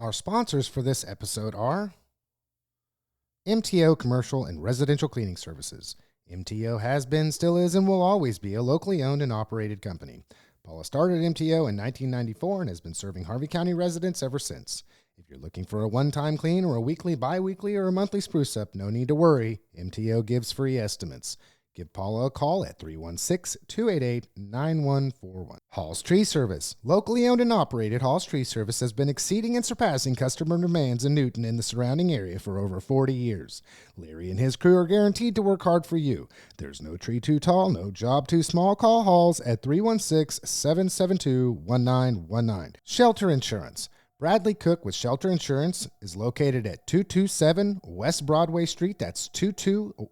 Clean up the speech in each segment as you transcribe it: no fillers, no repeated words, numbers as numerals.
Our sponsors for this episode are MTO Commercial and Residential Cleaning Services. MTO has been, still is, and will always be a locally owned and operated company. Paula started MTO in 1994 and has been serving Harvey County residents ever since. If you're looking for a one-time clean or a weekly, bi-weekly, or a monthly spruce-up, no need to worry. MTO gives free estimates. Give Paula a call at 316-288-9141. Hall's Tree Service. Locally owned and operated, Hall's Tree Service has been exceeding and surpassing customer demands in Newton and the surrounding area for over 40 years. Larry and his crew are guaranteed to work hard for you. There's no tree too tall, no job too small. Call Hall's at 316-772-1919. Shelter Insurance. Bradley Cook with Shelter Insurance is located at 227 West Broadway Street. That's 227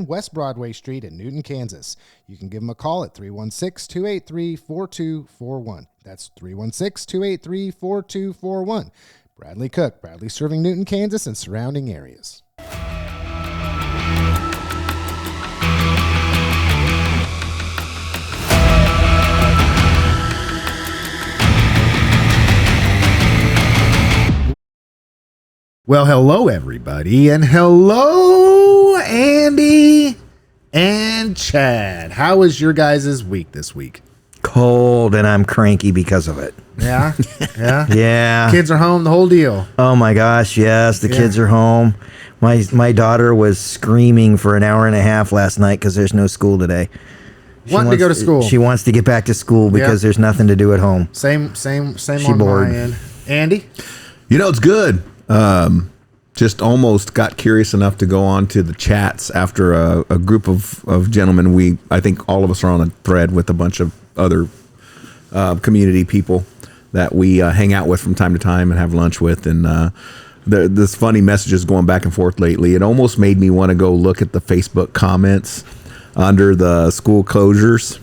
West Broadway Street in Newton, Kansas. You can give them a call at 316-283-4241. That's 316-283-4241. Bradley Cook, Bradley serving Newton, Kansas and surrounding areas. Well, hello, everybody, and hello, Andy and Chad. How was your guys' week this week? Cold, and I'm cranky because of it. Yeah? Yeah? Yeah. Kids are home, the whole deal. Oh, my gosh, yes, the kids are home. My daughter was screaming for an hour and a half last night because there's no school today. Wanting to go to school. She wants to get back to school because there's nothing to do at home. Same on bored. my end. Andy? You know, it's good. Just almost got curious enough to go on to the chats after a group of gentlemen. I think all of us are on a thread with a bunch of other community people that we hang out with from time to time and have lunch with. And this funny messages going back and forth lately. It almost made me want to go look at the Facebook comments under the school closures.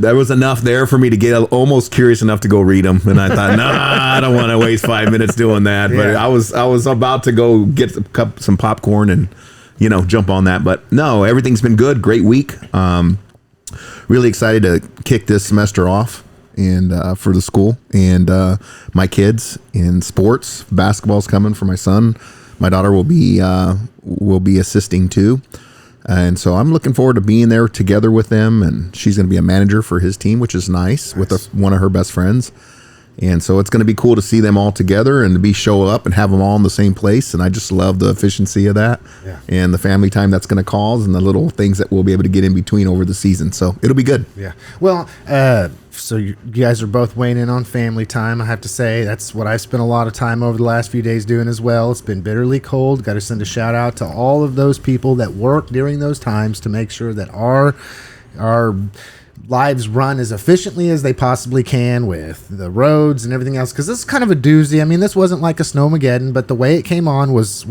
There was enough there for me to get almost curious enough to go read them. And I thought, I don't want to waste 5 minutes doing that. But I was about to go get some popcorn and, jump on that. But no, everything's been good. Great week. Really excited to kick this semester off and for the school and my kids in sports. Basketball's coming for my son. My daughter will be assisting too. And so I'm looking forward to being there together with them, and she's going to be a manager for his team, which is nice. With one of her best friends. And so it's going to be cool to see them all together and to show up and have them all in the same place. And I just love the efficiency of that and the family time that's going to cause and the little things that we'll be able to get in between over the season. So it'll be good. Yeah. Well, so you guys are both weighing in on family time. I have to say that's what I've spent a lot of time over the last few days doing as well. It's been bitterly cold. Got to send a shout out to all of those people that work during those times to make sure that our lives run as efficiently as they possibly can with the roads and everything else, because this is kind of a doozy. I mean, this wasn't like a snowmageddon, but the way it came on was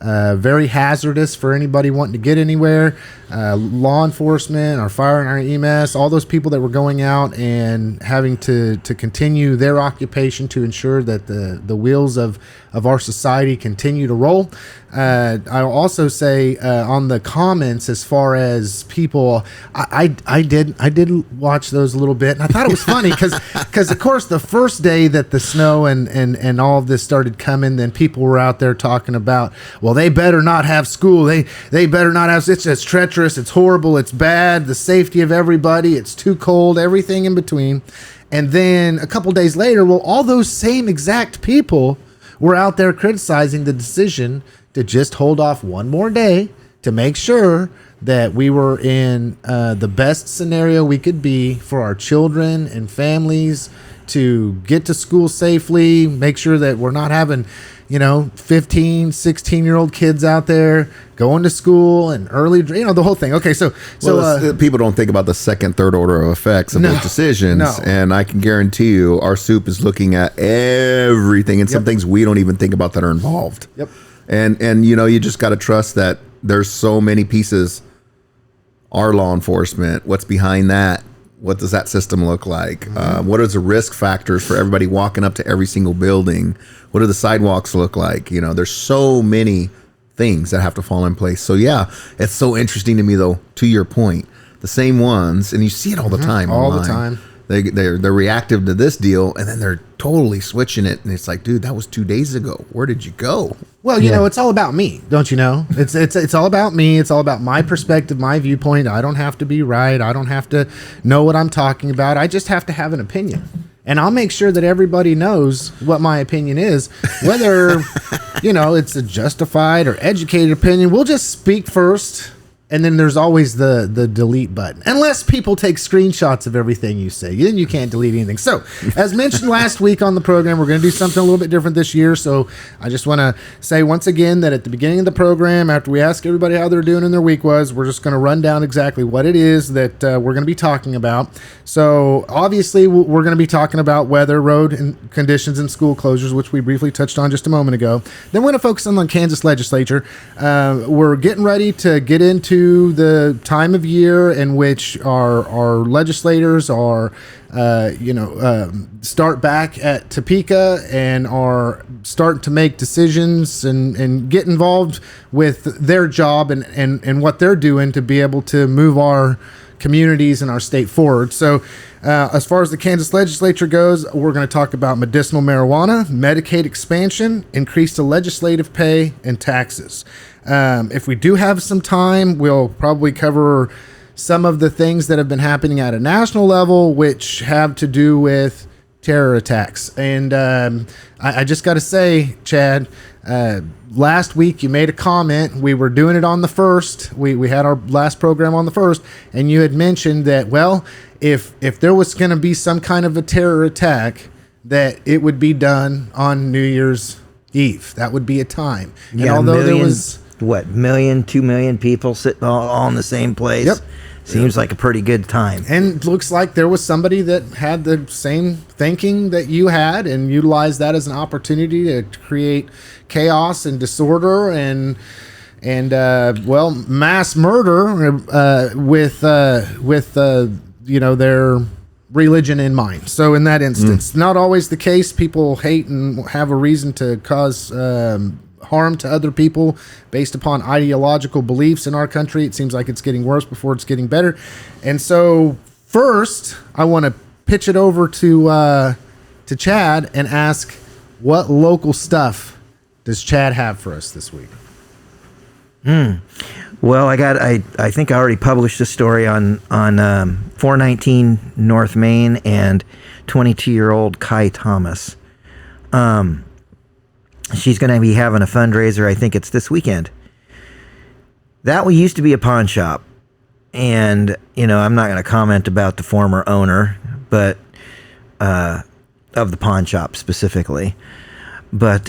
very hazardous for anybody wanting to get anywhere. Law enforcement, our fire and our EMS, all those people that were going out and having to continue their occupation to ensure that the wheels of our society continue to roll. I'll also say on the comments, as far as people, I did watch those a little bit, and I thought it was funny because of course the first day that the snow and all of this started coming, then people were out there talking about, well, they better not have school. They better not have. It's treacherous. It's horrible. It's bad. The safety of everybody. It's too cold. Everything in between. And then a couple days later, well, all those same exact people were out there criticizing the decision to just hold off one more day to make sure that we were in the best scenario we could be for our children and families to get to school safely, make sure that we're not having 15, 16-year-old kids out there going to school and early, the whole thing. Okay, so people don't think about the second, third order of effects of those decisions. No. And I can guarantee you our soup is looking at everything and some things we don't even think about that are involved. Yep. And you just got to trust that there's so many pieces. Our law enforcement, what's behind that? What does that system look like? What are the risk factors for everybody walking up to every single building? What do the sidewalks look like? There's so many things that have to fall in place. So yeah, it's so interesting to me though, to your point, the same ones, and you see it all the time. All online. the time. they're reactive to this deal, and then they're totally switching it, and it's like, dude, that was 2 days ago. Where did you go? Well, you know, it's all about me, don't you know? It's all about me. It's all about my perspective, my viewpoint. I don't have to be right. I don't have to know what I'm talking about. I just have to have an opinion. And I'll make sure that everybody knows what my opinion is, whether, you know, it's a justified or educated opinion. We'll just speak first. And then there's always the delete button. Unless people take screenshots of everything you say, then you can't delete anything. So, as mentioned last week on the program, we're going to do something a little bit different this year. So, I just want to say once again that at the beginning of the program, after we ask everybody how they're doing in their week was, we're just going to run down exactly what it is that we're going to be talking about. So, obviously, we're going to be talking about weather, road and conditions, and school closures, which we briefly touched on just a moment ago. Then we're going to focus on the Kansas legislature. We're getting ready to get into the time of year in which our legislators are, start back at Topeka and are starting to make decisions and get involved with their job and what they're doing to be able to move our communities and our state forward. So as far as the Kansas legislature goes, we're going to talk about medicinal marijuana, Medicaid expansion, increase to legislative pay, and taxes. If we do have some time, we'll probably cover some of the things that have been happening at a national level, which have to do with terror attacks. And I just got to say, Chad, last week you made a comment. We were doing it on the 1st. We had our last program on the 1st, and you had mentioned that, well, if there was going to be some kind of a terror attack, that it would be done on New Year's Eve. That would be a time. And although there was... 2 million people sitting all in the same place. Yep. Seems like a pretty good time. And looks like there was somebody that had the same thinking that you had and utilized that as an opportunity to create chaos and disorder and mass murder with their religion in mind. So in that instance, not always the case. People hate and have a reason to cause harm to other people based upon ideological beliefs in our country. It seems like it's getting worse before it's getting better. And so first, I want to pitch it over to Chad and ask, what local stuff does Chad have for us this week? Well, I think I already published a story on 419 North Main and 22-year-old Kai Thomas. She's going to be having a fundraiser. I think it's this weekend. That used to be a pawn shop. And, I'm not going to comment about the former owner, but of the pawn shop specifically. But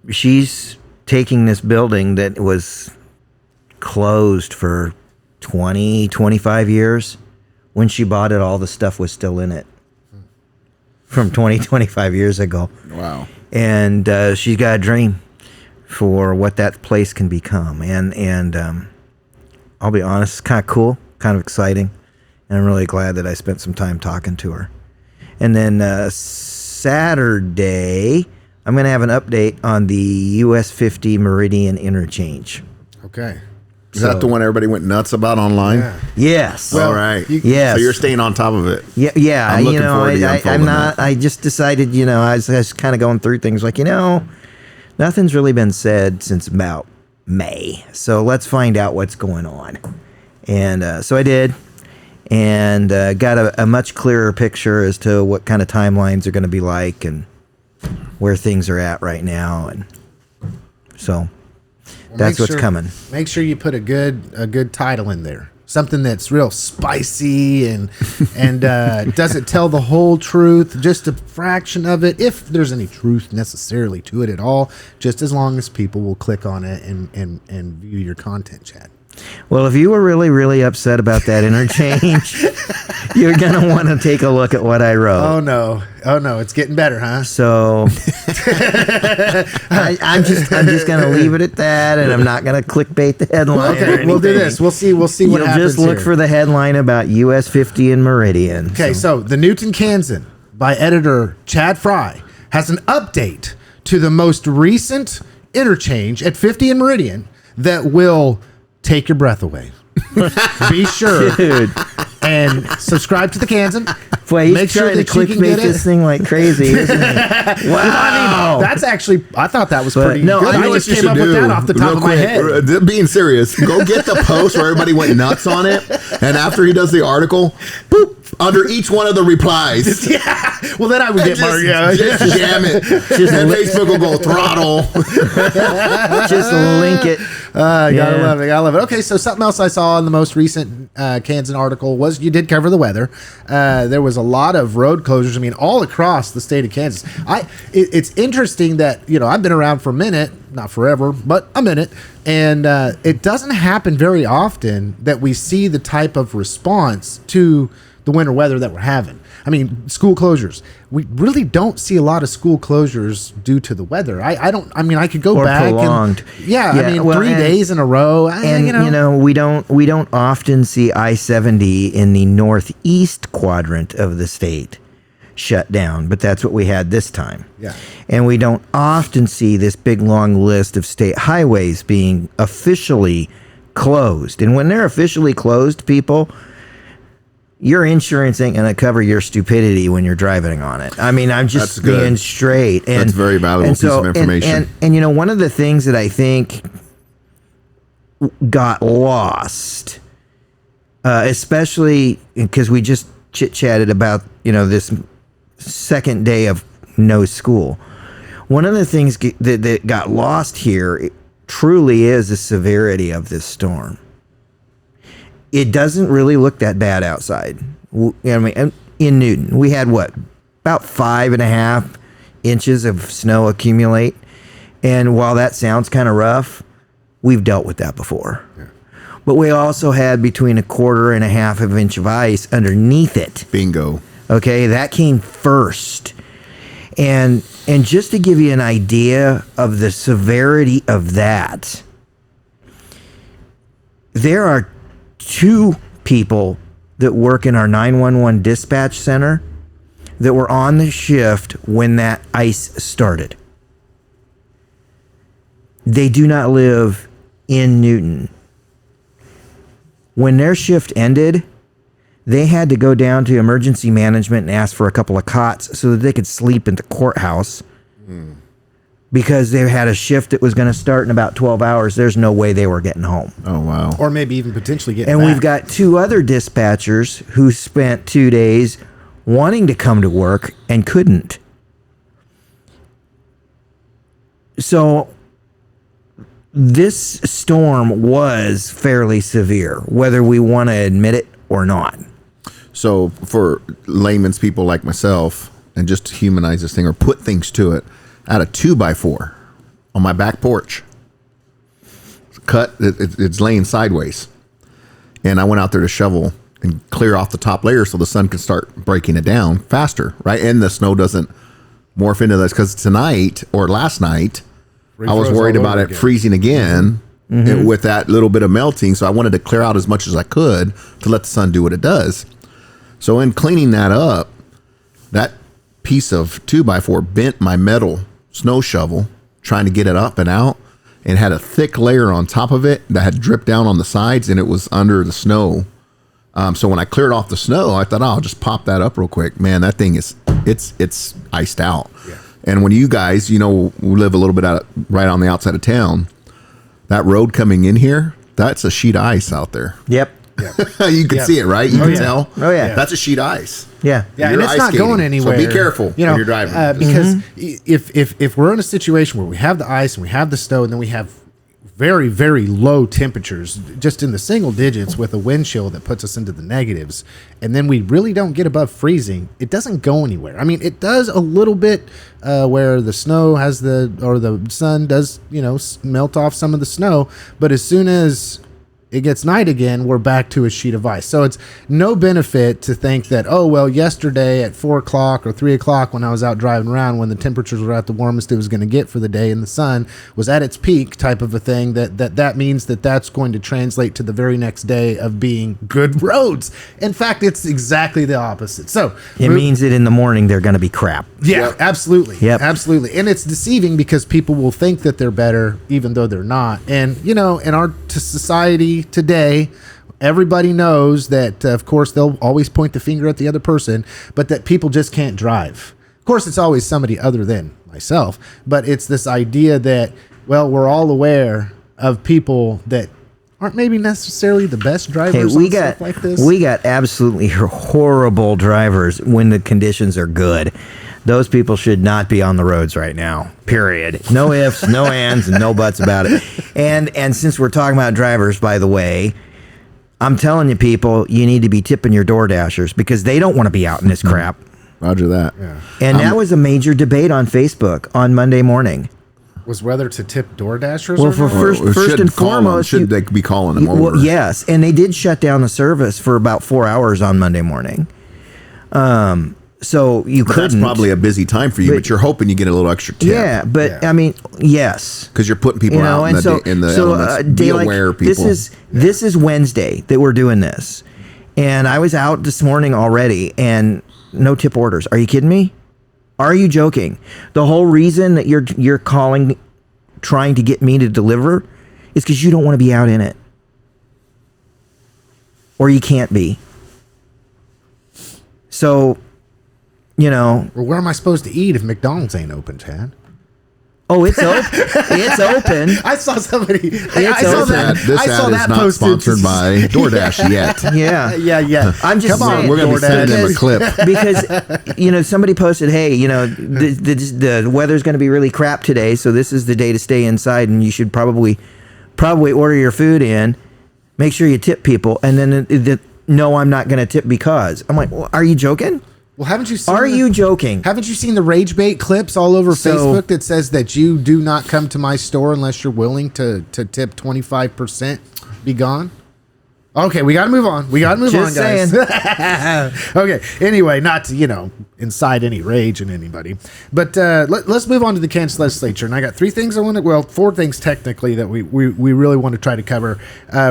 she's taking this building that was closed for 20, 25 years. When she bought it, all the stuff was still in it from 20, 25 years ago. Wow. And she's got a dream for what that place can become. And I'll be honest, it's kind of cool, kind of exciting. And I'm really glad that I spent some time talking to her. And then Saturday, I'm going to have an update on the US 50 Meridian interchange. Okay. Is that the one everybody went nuts about online? Yeah. Yes. All right. Yes. So you're staying on top of it. Yeah. I'm looking forward to you unfolding that. I just decided, I was kind of going through things like, nothing's really been said since about May. So let's find out what's going on. And so I did. And got a much clearer picture as to what kind of timelines are going to be like and where things are at right now. And so... that's what's coming. Make sure you put a good title in there. Something that's real spicy and doesn't tell the whole truth, just a fraction of it, if there's any truth necessarily to it at all, just as long as people will click on it and view your content, Chad. Well, if you were really, really upset about that interchange, you're going to want to take a look at what I wrote. Oh, no. It's getting better, huh? So I'm just going to leave it at that, and I'm not going to clickbait the headline. Okay, we'll do this. We'll see what happens. You'll just look here for the headline about US 50 and Meridian. Okay, so the Newton Kansan by editor Chad Fry has an update to the most recent interchange at 50 and Meridian that will take your breath away. Be sure. Dude. and subscribe to the Kansan. Boy, he's trying to clickbait this thing like crazy, isn't he? Wow. That's actually, I thought that was pretty no, good. I I just came up with that off the top of my head. Being serious, go get the post where everybody went nuts on it, and after he does the article, boop, under each one of the replies. Yeah. Well, then I would get more. Just jam it. And Facebook will go throttle. Just link it. Gotta love it. Gotta love it. Okay, so something else I saw in the most recent Kansan article was you did cover the weather. There was a lot of road closures. I mean, all across the state of Kansas. It's interesting that, you know, I've been around for a minute, not forever, but a minute, and it doesn't happen very often that we see the type of response to the winter weather that we're having. I mean, school closures. We really don't see a lot of school closures due to the weather. I mean, I could go Or back prolonged. and I mean, 3 days in a row. We don't often see I-70 in the northeast quadrant of the state shut down, but that's what we had this time. Yeah. And we don't often see this big long list of state highways being officially closed. And when they're officially closed, people, your insurance ain't going to cover your stupidity when you're driving on it. I mean, I'm just being straight. And that's very valuable piece of information. And you know, one of the things that I think got lost, especially because we just chit-chatted about, you know, this second day of no school. One of the things that got lost here truly is the severity of this storm. It doesn't really look that bad outside. I mean, in Newton, we had about 5.5 inches of snow accumulate. And while that sounds kind of rough, we've dealt with that before. Yeah. But we also had between 1/4 and 1/2 inch of ice underneath it. Bingo. Okay, that came first. And just to give you an idea of the severity of that, there are 2 people that work in our 911 dispatch center that were on the shift when that ice started. They do not live in Newton. When their shift ended, they had to go down to emergency management and ask for a couple of cots so that they could sleep in the courthouse. Because they had a shift that was going to start in about 12 hours. There's no way they were getting home. Oh, wow. Or maybe even potentially getting And back. we've got 2 other dispatchers who spent 2 days wanting to come to work and couldn't. So this storm was fairly severe, whether we want to admit it or not. So for layman's people like myself, and just to humanize this thing or put things to it, I had a 2x4 on my back porch. It's laying sideways. And I went out there to shovel and clear off the top layer so the sun can start breaking it down faster, right? And the snow doesn't morph into this. Because tonight, or last night, I was worried about it freezing again with that little bit of melting. So I wanted to clear out as much as I could to let the sun do what it does. So in cleaning that up, that piece of 2x4 bent my metal snow shovel trying to get it up and out, and had a thick layer on top of it that had dripped down on the sides, and it was under the snow. So when I cleared off the snow, I thought, I'll just pop that up real quick. Man, that thing it's iced out. Yeah. And when you guys, you know, live a little bit right on the outside of town, that road coming in here, that's a sheet of ice out there. Yep. You can see it, right? You can tell. Oh, yeah. That's a sheet of ice. Yeah. Yeah, and it's not going anywhere. So be careful when you're driving. Because if we're in a situation where we have the ice and we have the snow, and then we have very, very low temperatures, just in the single digits with a wind chill that puts us into the negatives, and then we really don't get above freezing, it doesn't go anywhere. I mean, it does a little bit where the snow has the sun does, you know, melt off some of the snow, but as soon as it gets night again, we're back to a sheet of ice. So it's no benefit to think that, oh, well, yesterday at 4 o'clock or 3 o'clock when I was out driving around, when the temperatures were at the warmest it was going to get for the day and the sun was at its peak type of a thing, that means that's going to translate to the very next day of being good roads. In fact, it's exactly the opposite. So it means that in the morning they're going to be crap. Yeah, absolutely. Yep. Absolutely. And it's deceiving because people will think that they're better even though they're not. And, you know, in our society today, everybody knows that, of course, they'll always point the finger at the other person, but that people just can't drive. Of course, it's always somebody other than myself, but it's this idea that, well, we're all aware of people that aren't maybe necessarily the best drivers. Hey, stuff like this. we got absolutely horrible drivers when the conditions are good. Those people should not be on the roads right now. Period. No ifs, no ands, and no buts about it. And since we're talking about drivers, by the way, I'm telling you, people, you need to be tipping your door dashers because they don't want to be out in this crap. Roger that. Yeah. And that was a major debate on Facebook on Monday morning. Was whether to tip door dashers Well, or for not? first and foremost, should they be calling them over? well, yes, and they did shut down the service for about 4 hours on Monday morning. So you But couldn't. that's probably a busy time for you, but you're hoping you get a little extra tip. Yeah, but Yeah. I mean, yes. Because you're putting people out in the elements. Be aware, people. This is Wednesday that we're doing this, and I was out this morning already, and no tip orders. Are you kidding me? Are you joking? The whole reason that you're calling, trying to get me to deliver, is because you don't want to be out in it, or you can't be. So, Well, where am I supposed to eat if McDonald's ain't open, Chad? oh, it's open. It's open. I saw somebody. I It's saw open. that. This I saw ad is that not posted. sponsored by DoorDash yet. Yeah. Yeah. I'm just Come on, saying, We're going to be sending them a clip. because somebody posted, hey, the weather's going to be really crap today, so this is the day to stay inside, and you should probably order your food in. Make sure you tip people, and then no, I'm not going to tip because I'm like, well, are you joking? Well, haven't you seen? Are you joking? Haven't you seen the rage bait clips all over Facebook that says that you do not come to my store unless you're willing to tip 25%? Be gone. Okay, we got to move on. Just guys. saying. Okay. Anyway, not to incite any rage in anybody, but let's move on to the Kansas legislature. And I got 4 things technically that we really want to try to cover.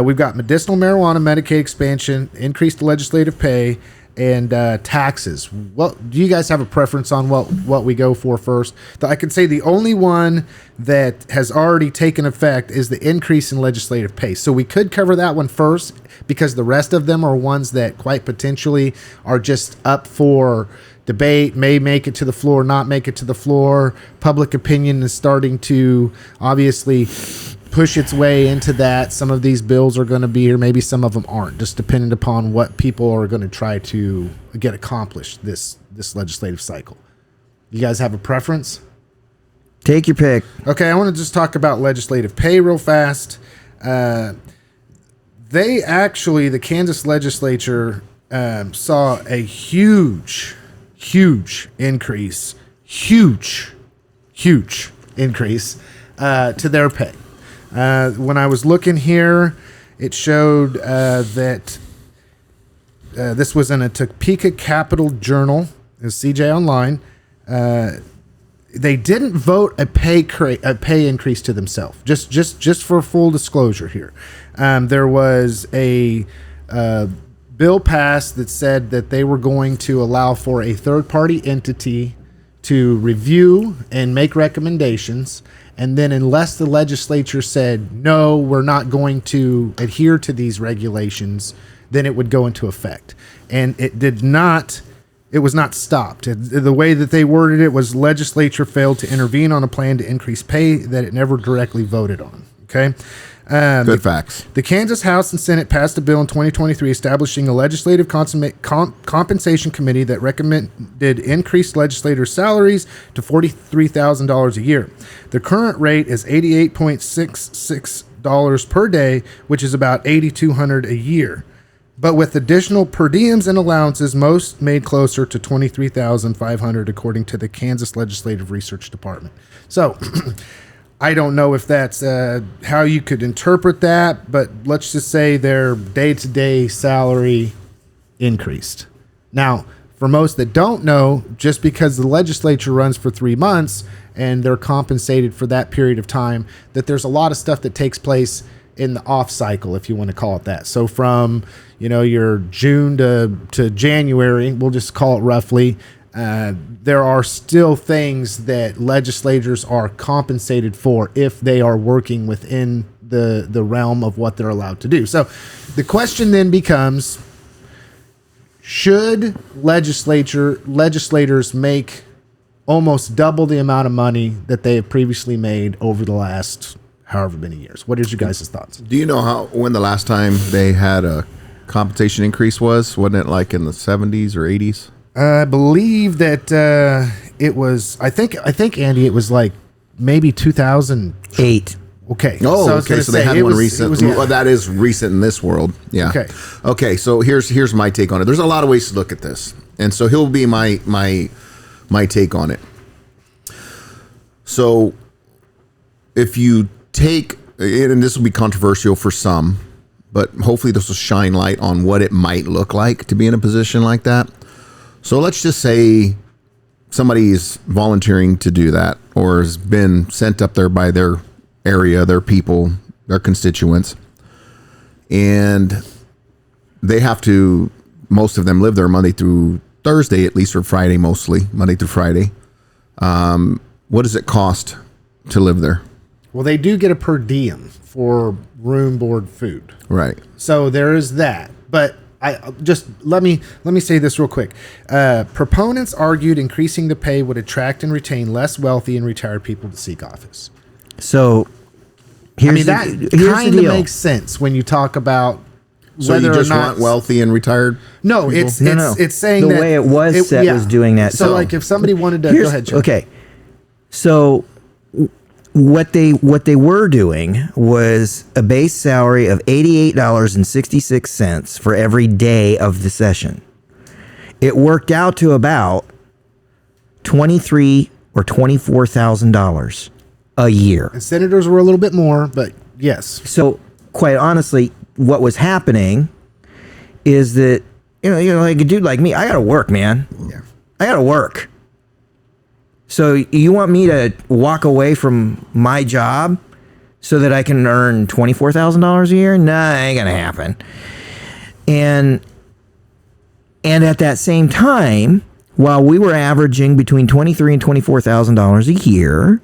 We've got medicinal marijuana, Medicaid expansion, increased legislative pay, and taxes. What do you guys have a preference on what we go for first? I could say the only one that has already taken effect is the increase in legislative pay. So we could cover that one first because the rest of them are ones that quite potentially are just up for debate, may make it to the floor, not make it to the floor. Public opinion is starting to obviously push its way into that. Some of these bills are going to be here, maybe some of them aren't, just depending upon what people are going to try to get accomplished this legislative cycle. You guys have a preference? Take your pick. Okay, I want to just talk about legislative pay real fast. The Kansas legislature saw a huge increase to their pay. When I was looking here, it showed that this was in a Topeka Capital Journal, is CJ Online. They didn't vote a pay increase to themselves. Just for full disclosure here, there was a bill passed that said that they were going to allow for a third-party entity to review and make recommendations. And then unless the legislature said, no, we're not going to adhere to these regulations, then it would go into effect. And it was not stopped. The way that they worded it was legislature failed to intervene on a plan to increase pay that it never directly voted on. Okay. Good facts. The Kansas House and Senate passed a bill in 2023 establishing a legislative compensation committee that recommended increased legislator salaries to $43,000 a year. The current rate is $88.66 per day, which is about $8,200 a year. But with additional per diems and allowances, most made closer to $23,500, according to the Kansas Legislative Research Department. So I don't know if that's how you could interpret that, but let's just say their day-to-day salary increased. Now, for most that don't know, just because the legislature runs for 3 months and they're compensated for that period of time, that there's a lot of stuff that takes place in the off cycle, if you want to call it that. So from, your June to January, we'll just call it roughly, there are still things that legislators are compensated for if they are working within the realm of what they're allowed to do. So the question then becomes, should legislators make almost double the amount of money that they have previously made over the last however many years? What is your guys' thoughts? Do you know when the last time they had a compensation increase was? Wasn't it like in the 70s or 80s? I believe that it was. I think Andy, it was like maybe 2008. Okay. Oh, so okay. So they had one recent. Well, that is recent in this world. Yeah. Okay. Okay. So here's my take on it. There's a lot of ways to look at this, and so he'll be my take on it. So if you take, and this will be controversial for some, but hopefully this will shine light on what it might look like to be in a position like that. So let's just say somebody is volunteering to do that, or has been sent up there by their area, their people, their constituents, and they have to, most of them live there Monday through Thursday, at least, or Friday mostly, Monday through Friday. What does it cost to live there? Well, they do get a per diem for room, board, food. Right. So there is that. But I just let me say this real quick. Proponents argued increasing the pay would attract and retain less wealthy and retired people to seek office. So here's that kind of makes sense when you talk about so whether you just or not want wealthy and retired no people? It's saying the that way it was set was doing that. So like if somebody wanted to go ahead, Chuck. Okay, so what they were doing was a base salary of $88.66 for every day of the session. It worked out to about $23,000 or $24,000 a year. And senators were a little bit more, but yes. So quite honestly, what was happening is that, you know, like a dude like me, I gotta work, man. Yeah. I gotta work. So you want me to walk away from my job so that I can earn $24,000 a year? Nah, ain't gonna happen. And at that same time, while we were averaging between $23,000 and $24,000 a year,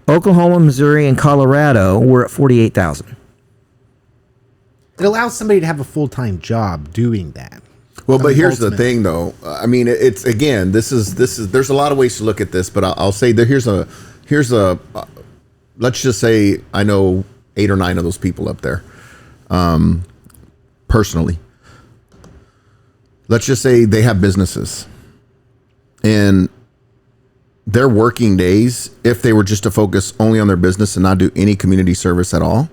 Oklahoma, Missouri, and Colorado were at $48,000. It allows somebody to have a full-time job doing that. Well, but here's the thing, though. I mean, it's again, this is. There's a lot of ways to look at this, but I'll say that here's a. Let's just say I know 8 or 9 of those people up there, personally. Let's just say they have businesses, and their working days, if they were just to focus only on their business and not do any community service at all,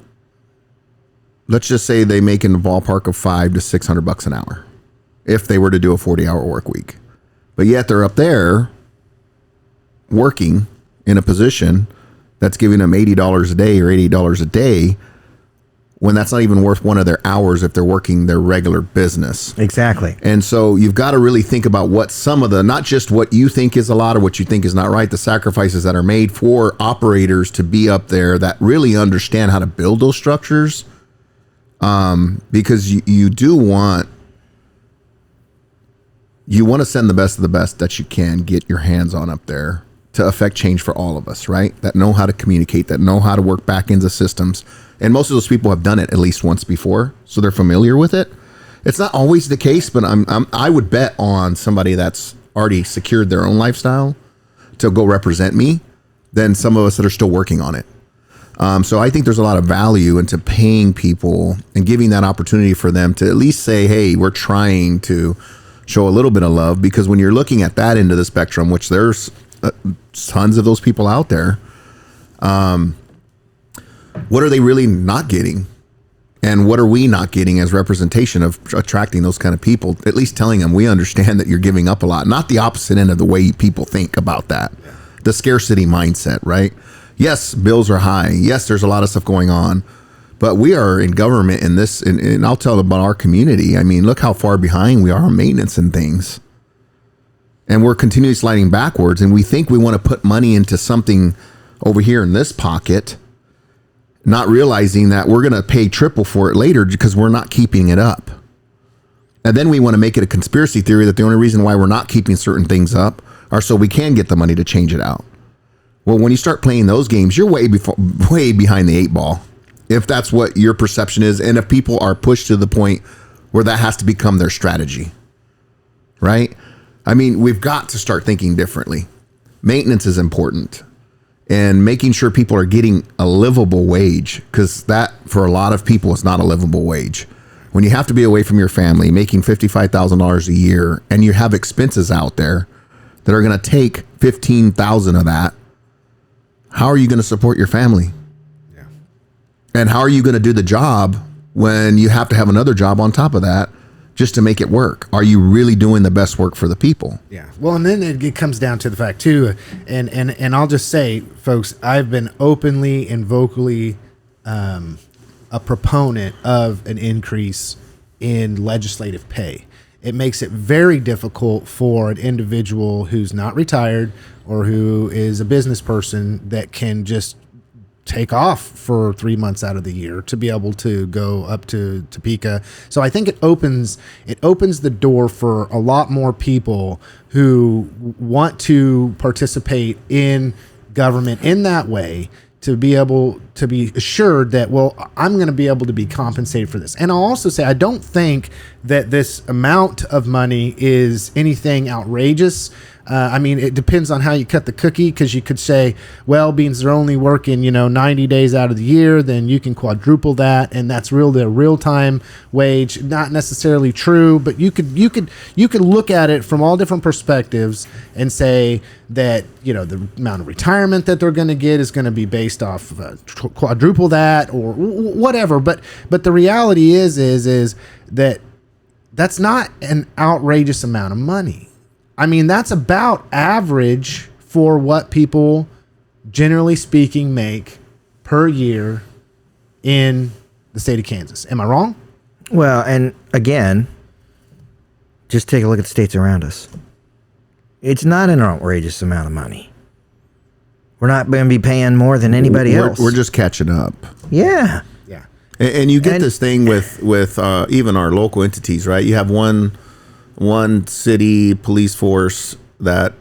let's just say they make in the ballpark of $500 to $600 an hour if they were to do a 40-hour work week. But yet they're up there working in a position that's giving them $80 a day or $80 a day when that's not even worth one of their hours if they're working their regular business. Exactly. And so you've got to really think about what some of the, not just what you think is a lot or what you think is not right, the sacrifices that are made for operators to be up there that really understand how to build those structures. Because you do want, you want to send the best of the best that you can get your hands on up there to affect change for all of us, right? That know how to communicate, that know how to work back into systems. And most of those people have done it at least once before, so they're familiar with it. It's not always the case, but I would bet on somebody that's already secured their own lifestyle to go represent me than some of us that are still working on it. So I think there's a lot of value into paying people and giving that opportunity for them to at least say, hey, we're trying to show a little bit of love, because when you're looking at that end of the spectrum, which there's tons of those people out there, what are they really not getting? And what are we not getting as representation of attracting those kind of people? At least telling them we understand that you're giving up a lot, not the opposite end of the way people think about that. The scarcity mindset, right? Yes, bills are high. Yes, there's a lot of stuff going on, but we are in government in this, and I'll tell about our community. I mean, look how far behind we are on maintenance and things. And we're continually sliding backwards, and we think we want to put money into something over here in this pocket, not realizing that we're going to pay triple for it later because we're not keeping it up. And then we want to make it a conspiracy theory that the only reason why we're not keeping certain things up are so we can get the money to change it out. Well, when you start playing those games, you're way behind the 8 ball. If that's what your perception is, and if people are pushed to the point where that has to become their strategy, right? I mean, we've got to start thinking differently. Maintenance is important, and making sure people are getting a livable wage, because that for a lot of people is not a livable wage. When you have to be away from your family, making $55,000 a year, and you have expenses out there that are going to take $15,000 of that, how are you going to support your family? Yeah. And how are you going to do the job when you have to have another job on top of that just to make it work? Are you really doing the best work for the people? Yeah. Well, and then it comes down to the fact too, and I'll just say, folks, I've been openly and vocally a proponent of an increase in legislative pay. It makes it very difficult for an individual who's not retired or who is a business person that can just take off for 3 months out of the year to be able to go up to Topeka. So I think it opens the door for a lot more people who want to participate in government in that way, to be able to be assured that, well, I'm going to be able to be compensated for this. And I'll also say, I don't think that this amount of money is anything outrageous. I mean, it depends on how you cut the cookie, because you could say, well, being they're only working, 90 days out of the year, then you can quadruple that, and that's the real-time wage. Not necessarily true, but you could look at it from all different perspectives and say that, the amount of retirement that they're going to get is going to be based off of quadruple that or whatever. But the reality is that that's not an outrageous amount of money. I mean, that's about average for what people, generally speaking, make per year in the state of Kansas. Am I wrong? Well, and again, just take a look at the states around us. It's not an outrageous amount of money. We're not going to be paying more than anybody else. We're just catching up. Yeah. Yeah. And you get this thing with even our local entities, right? You have one city police force that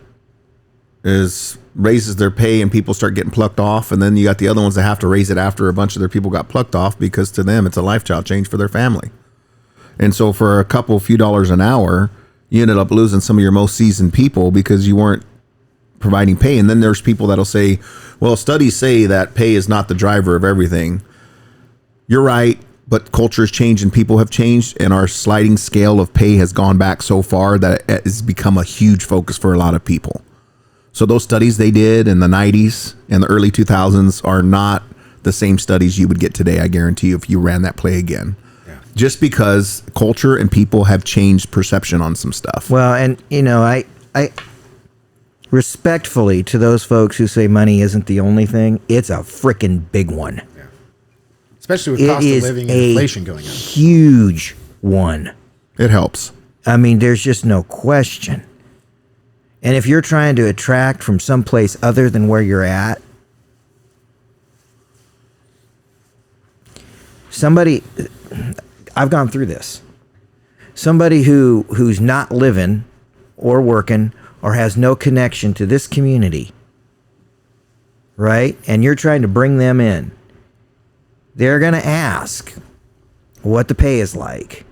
raises their pay and people start getting plucked off, and then you got the other ones that have to raise it after a bunch of their people got plucked off, because to them it's a lifestyle change for their family. And so for a few dollars an hour, you ended up losing some of your most seasoned people because you weren't providing pay. And then there's people that'll say, well, studies say that pay is not the driver of everything. You're right. But culture has changed and people have changed, and our sliding scale of pay has gone back so far that it has become a huge focus for a lot of people. So those studies they did in the 90s and the early 2000s are not the same studies you would get today, I guarantee you, if you ran that play again. Yeah. Just because culture and people have changed perception on some stuff. Well, and, I respectfully to those folks who say money isn't the only thing, it's a freaking big one. Especially with cost of living and inflation going on. Huge one. It helps. I mean, there's just no question. And if you're trying to attract from someplace other than where you're at, I've gone through this. Somebody who's not living or working or has no connection to this community, right? And you're trying to bring them in. They're going to ask what the pay is like.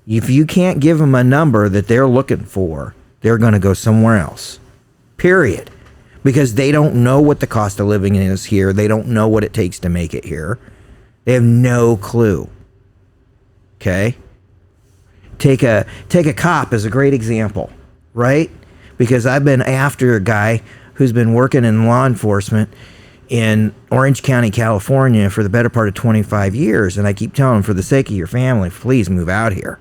If you can't give them a number that they're looking for, they're going to go somewhere else. Period. Because they don't know what the cost of living is here. They don't know what it takes to make it here. They have no clue. Okay? Take a cop as a great example, right? Because I've been after a guy who's been working in law enforcement in Orange County, California for the better part of 25 years. And I keep telling him, for the sake of your family, please move out here.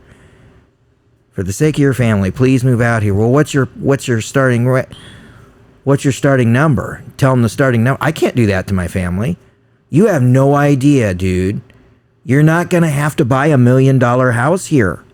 For the sake of your family, please move out here. Well, what's your starting number? Tell him the starting number. I can't do that to my family. You have no idea, dude. You're not going to have to buy $1 million house here.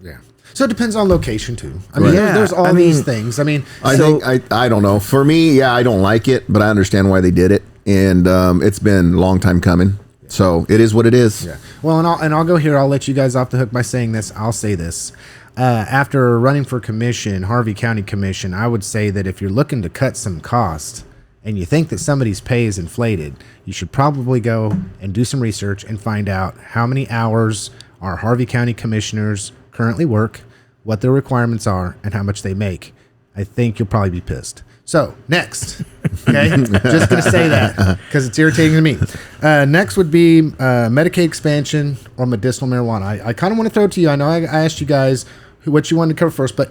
Yeah. So it depends on location too. I mean, there's all these things. I mean, I don't know. For me, I don't like it, but I understand why they did it, and it's been a long time coming. So it is what it is. Yeah. Well, and I'll go here. I'll let you guys off the hook by saying this. I'll say this. after running for commission, Harvey County Commission, I would say that if you're looking to cut some cost and you think that somebody's pay is inflated, you should probably go and do some research and find out how many hours our Harvey County commissioners currently work, what their requirements are, and how much they make. I think you'll probably be pissed. So, next. Okay? Just going to say that because it's irritating to me. Next would be Medicaid expansion or medicinal marijuana. I kind of want to throw it to you. I know I asked you guys what you wanted to cover first, but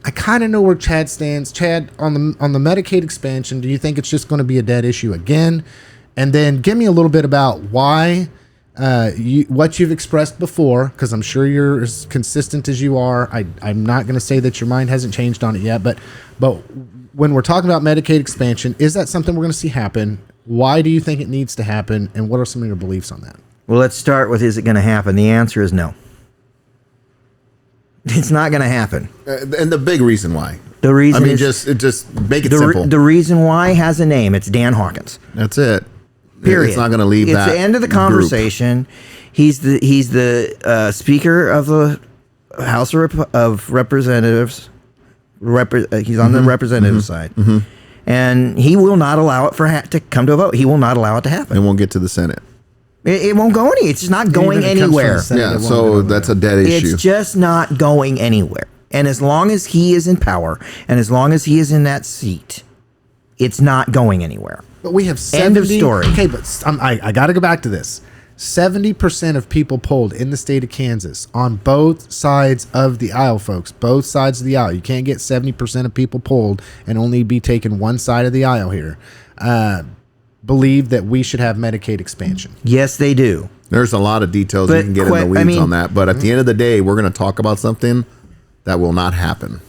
I kind of know where Chad stands. Chad, on the Medicaid expansion, do you think it's just going to be a dead issue again? And then give me a little bit about why, what you've expressed before, because I'm sure you're as consistent as you are. I'm not going to say that your mind hasn't changed on it yet, but when we're talking about Medicaid expansion, is that something we're going to see happen? Why do you think it needs to happen? And what are some of your beliefs on that? Well, let's start with, is it going to happen? The answer is no. It's not going to happen. And the big reason why. The reason is just make it simple. The reason why has a name. It's Dan Hawkins. That's it. Period. It's not going to leave that. It's the end of the conversation. Group. He's the Speaker of the House of Representatives. He's on the representative side, and he will not allow it to come to a vote. He will not allow it to happen. It won't get to the Senate. It won't go any. It's just not going anywhere. Yeah, so that's a dead issue. It's just not going anywhere. And as long as he is in power, and as long as he is in that seat, it's not going anywhere. But we have 70, end of story. Okay, but I got to go back to this. 70% of people polled in the state of Kansas on both sides of the aisle, folks. Both sides of the aisle. You can't get 70% of people polled and only be taking one side of the aisle here. Believe that we should have Medicaid expansion. Yes, they do. There's a lot of details you can get in the weeds on that. But at the end of the day, we're going to talk about something that will not happen.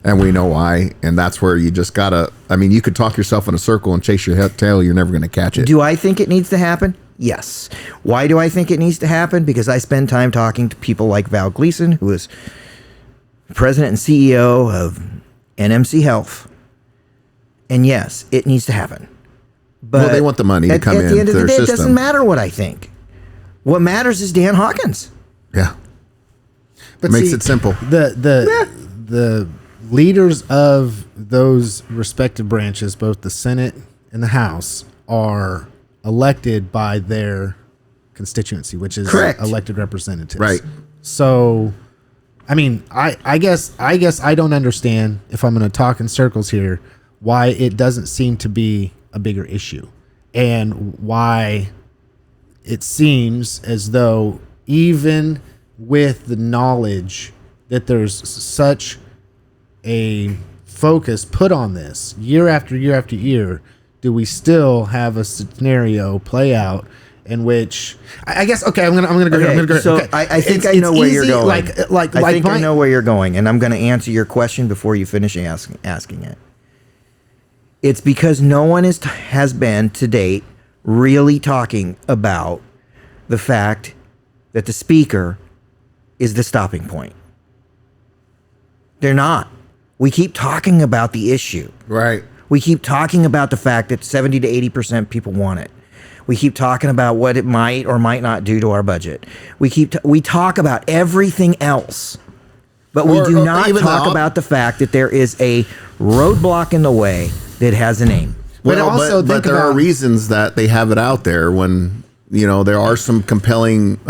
And we know why. And that's where you just got to, you could talk yourself in a circle and chase your tail. You're never going to catch it. Do I think it needs to happen? Yes. Why do I think it needs to happen? Because I spend time talking to people like Val Gleason, who is president and CEO of NMC Health. And yes, it needs to happen. But they want the money to come in. At the end of the day, system. It doesn't matter what I think. What matters is Dan Hawkins. Yeah. But makes it simple. The leaders of those respective branches, both the Senate and the House, are elected by their constituency, which is correct. Elected representatives. Right. So, I guess I don't understand, if I'm going to talk in circles here, why it doesn't seem to be a bigger issue, and why it seems as though even with the knowledge that there's such a focus put on this year after year after year, do we still have a scenario play out in which I guess I'm gonna go. So okay. I think I know where you're going. I know where you're going, and I'm going to answer your question before you finish asking it. It's because no one has been to date really talking about the fact that the speaker is the stopping point. They're not. We keep talking about the issue. Right. We keep talking about the fact that 70 to 80% people want it. We keep talking about what it might or might not do to our budget. We talk about everything else, but we do not talk about the fact that there is a roadblock in the way that has a name. Well, but there are reasons that they have it out there when, there are some compelling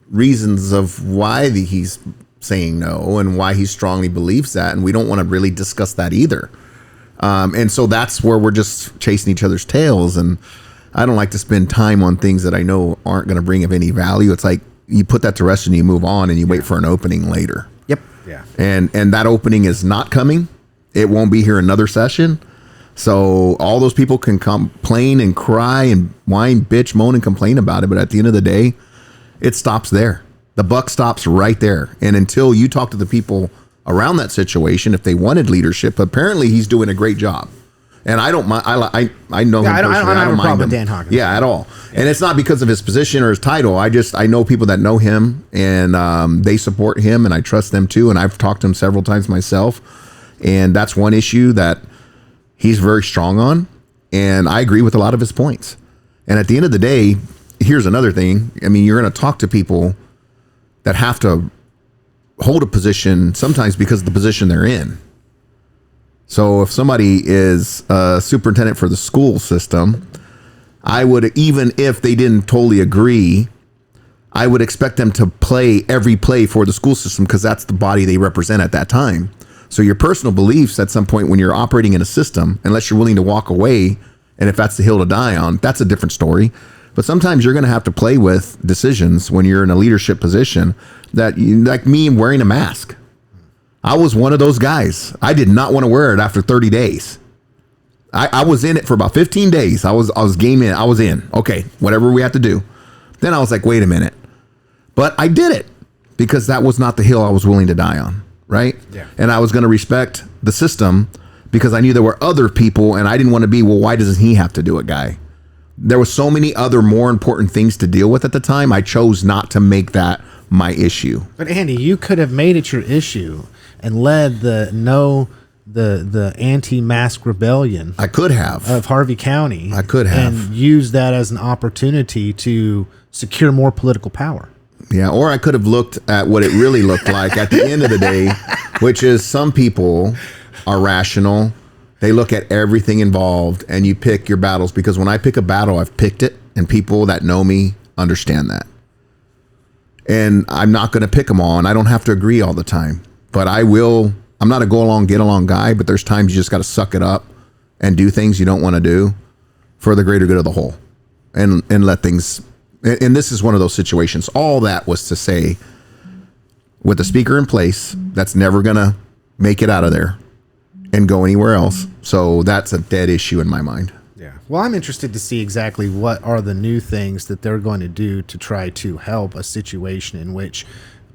reasons of why he's saying no and why he strongly believes that. And we don't want to really discuss that either. And so that's where we're just chasing each other's tails. And I don't like to spend time on things that I know aren't going to bring of any value. It's like you put that to rest and you move on and you wait for an opening later. Yep. Yeah. And that opening is not coming. It won't be here another session. So all those people can complain and cry and whine, bitch, moan, and complain about it. But at the end of the day, it stops there. The buck stops right there. And until you talk to the people around that situation, if they wanted leadership, apparently he's doing a great job. And I don't mind. I know him personally. I don't have a problem mind with Dan Hawkins. Yeah, at all. Yeah. And it's not because of his position or his title. I know people that know him and they support him, and I trust them too. And I've talked to him several times myself. And that's one issue that he's very strong on. And I agree with a lot of his points. And at the end of the day, here's another thing. You're going to talk to people that have to hold a position sometimes because of the position they're in. So if somebody is a superintendent for the school system, I would, even if they didn't totally agree, I would expect them to play every play for the school system because that's the body they represent at that time. So your personal beliefs at some point when you're operating in a system, unless you're willing to walk away, and if that's the hill to die on, that's a different story. But sometimes you're going to have to play with decisions when you're in a leadership position that, like me wearing a mask. I was one of those guys. I did not want to wear it after 30 days. I was in it for about 15 days. I was game in. I was in. Okay, whatever we had to do. Then I was like, wait a minute. But I did it because that was not the hill I was willing to die on. Right? Yeah. And I was going to respect the system because I knew there were other people and I didn't want to be, well, why doesn't he have to do it, guy? There were so many other more important things to deal with at the time. I chose not to make that my issue. But Andy, you could have made it your issue and led the anti-mask rebellion. I could have. Of Harvey County. I could have. And use that as an opportunity to secure more political power. Yeah, or I could have looked at what it really looked like at the end of the day, which is some people are rational. They look at everything involved and you pick your battles, because when I pick a battle, I've picked it, and people that know me understand that. And I'm not going to pick them all, and I don't have to agree all the time, but I will. I'm not a go along, get along guy, but there's times you just got to suck it up and do things you don't want to do for the greater good of the whole, and let things. And this is one of those situations. All that was to say, with the speaker in place, that's never going to make it out of there and go anywhere else. So that's a dead issue in my mind. Yeah. Well, I'm interested to see exactly what are the new things that they're going to do to try to help a situation in which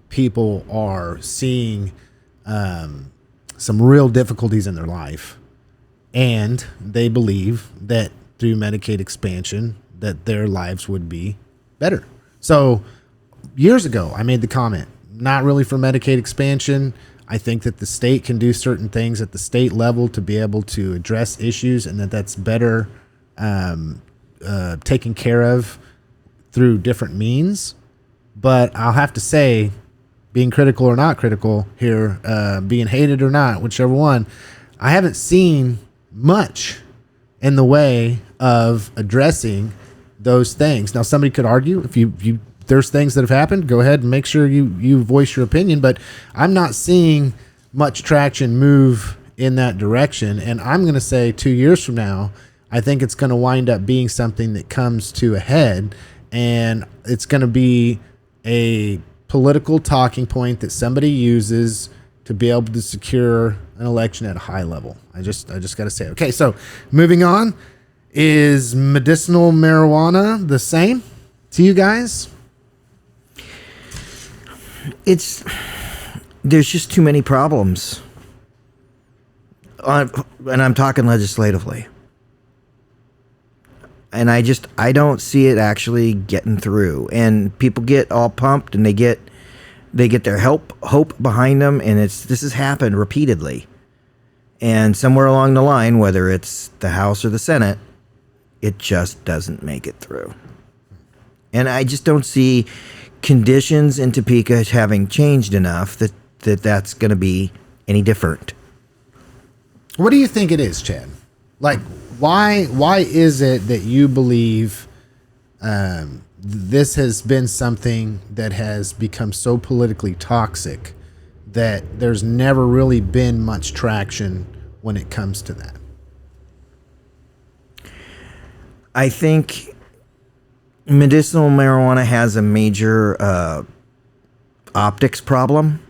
people are seeing some real difficulties in their life, and they believe that through Medicaid expansion that their lives would be better. So years ago, I made the comment, not really for Medicaid expansion. I think that the state can do certain things at the state level to be able to address issues, and that's better taken care of through different means. But I'll have to say, being critical or not critical here, being hated or not, whichever one, I haven't seen much in the way of addressing those things. Now, somebody could argue if you there's things that have happened, go ahead and make sure you voice your opinion, but I'm not seeing much traction move in that direction. And I'm going to say 2 years from now, I think it's going to wind up being something that comes to a head, and it's going to be a political talking point that somebody uses to be able to secure an election at a high level. I just got to say. Okay, so moving on. Is medicinal marijuana the same to you guys? There's just too many problems. And I'm talking legislatively. And I don't see it actually getting through. And people get all pumped and they get their hope behind them, and this has happened repeatedly. And somewhere along the line, whether it's the House or the Senate, it just doesn't make it through. And I just don't see conditions in Topeka having changed enough that's going to be any different. What do you think it is, Chad? Like, why is it that you believe this has been something that has become so politically toxic that there's never really been much traction when it comes to that? I think medicinal marijuana has a major optics problem.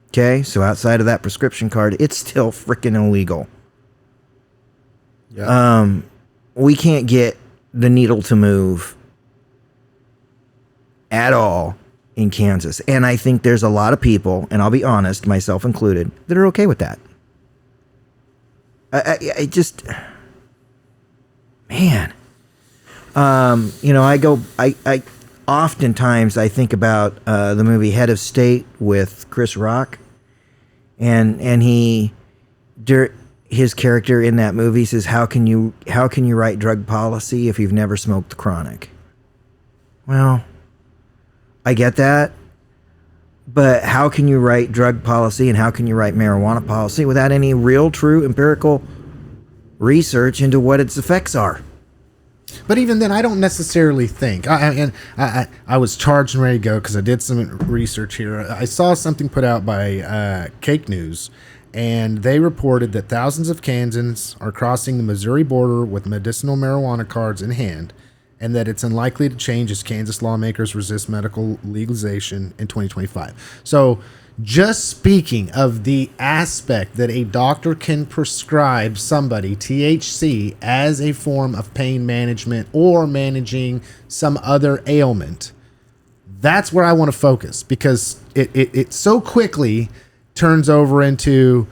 Okay, so outside of that prescription card, it's still freaking illegal. Yeah. We can't get the needle to move at all in Kansas. And I think there's a lot of people, and I'll be honest, myself included, that are okay with that. I just... Man, I oftentimes I think about the movie Head of State with Chris Rock, and his character in that movie says, how can you write drug policy if you've never smoked the chronic? Well, I get that, But how can you write drug policy and how can you write marijuana policy without any real, true, empirical research into what its effects are? But even then, I don't necessarily think. I was charged and ready to go because I did some research here. I saw something put out by Cake News, and they reported that thousands of Kansans are crossing the Missouri border with medicinal marijuana cards in hand, and that it's unlikely to change as Kansas lawmakers resist medical legalization in 2025. So, just speaking of the aspect that a doctor can prescribe somebody THC as a form of pain management or managing some other ailment, that's where I want to focus, because it so quickly turns over into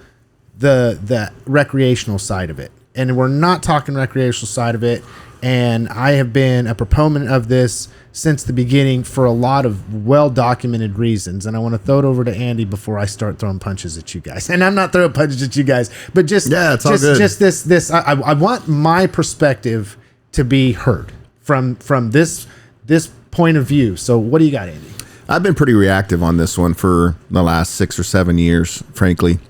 the recreational side of it. And we're not talking recreational side of it. And I have been a proponent of this since the beginning for a lot of well-documented reasons. And I want to throw it over to Andy before I start throwing punches at you guys. And I'm not throwing punches at you guys, but just this. I want my perspective to be heard from this point of view. So what do you got, Andy? I've been pretty reactive on this one for the last 6 or 7 years, frankly.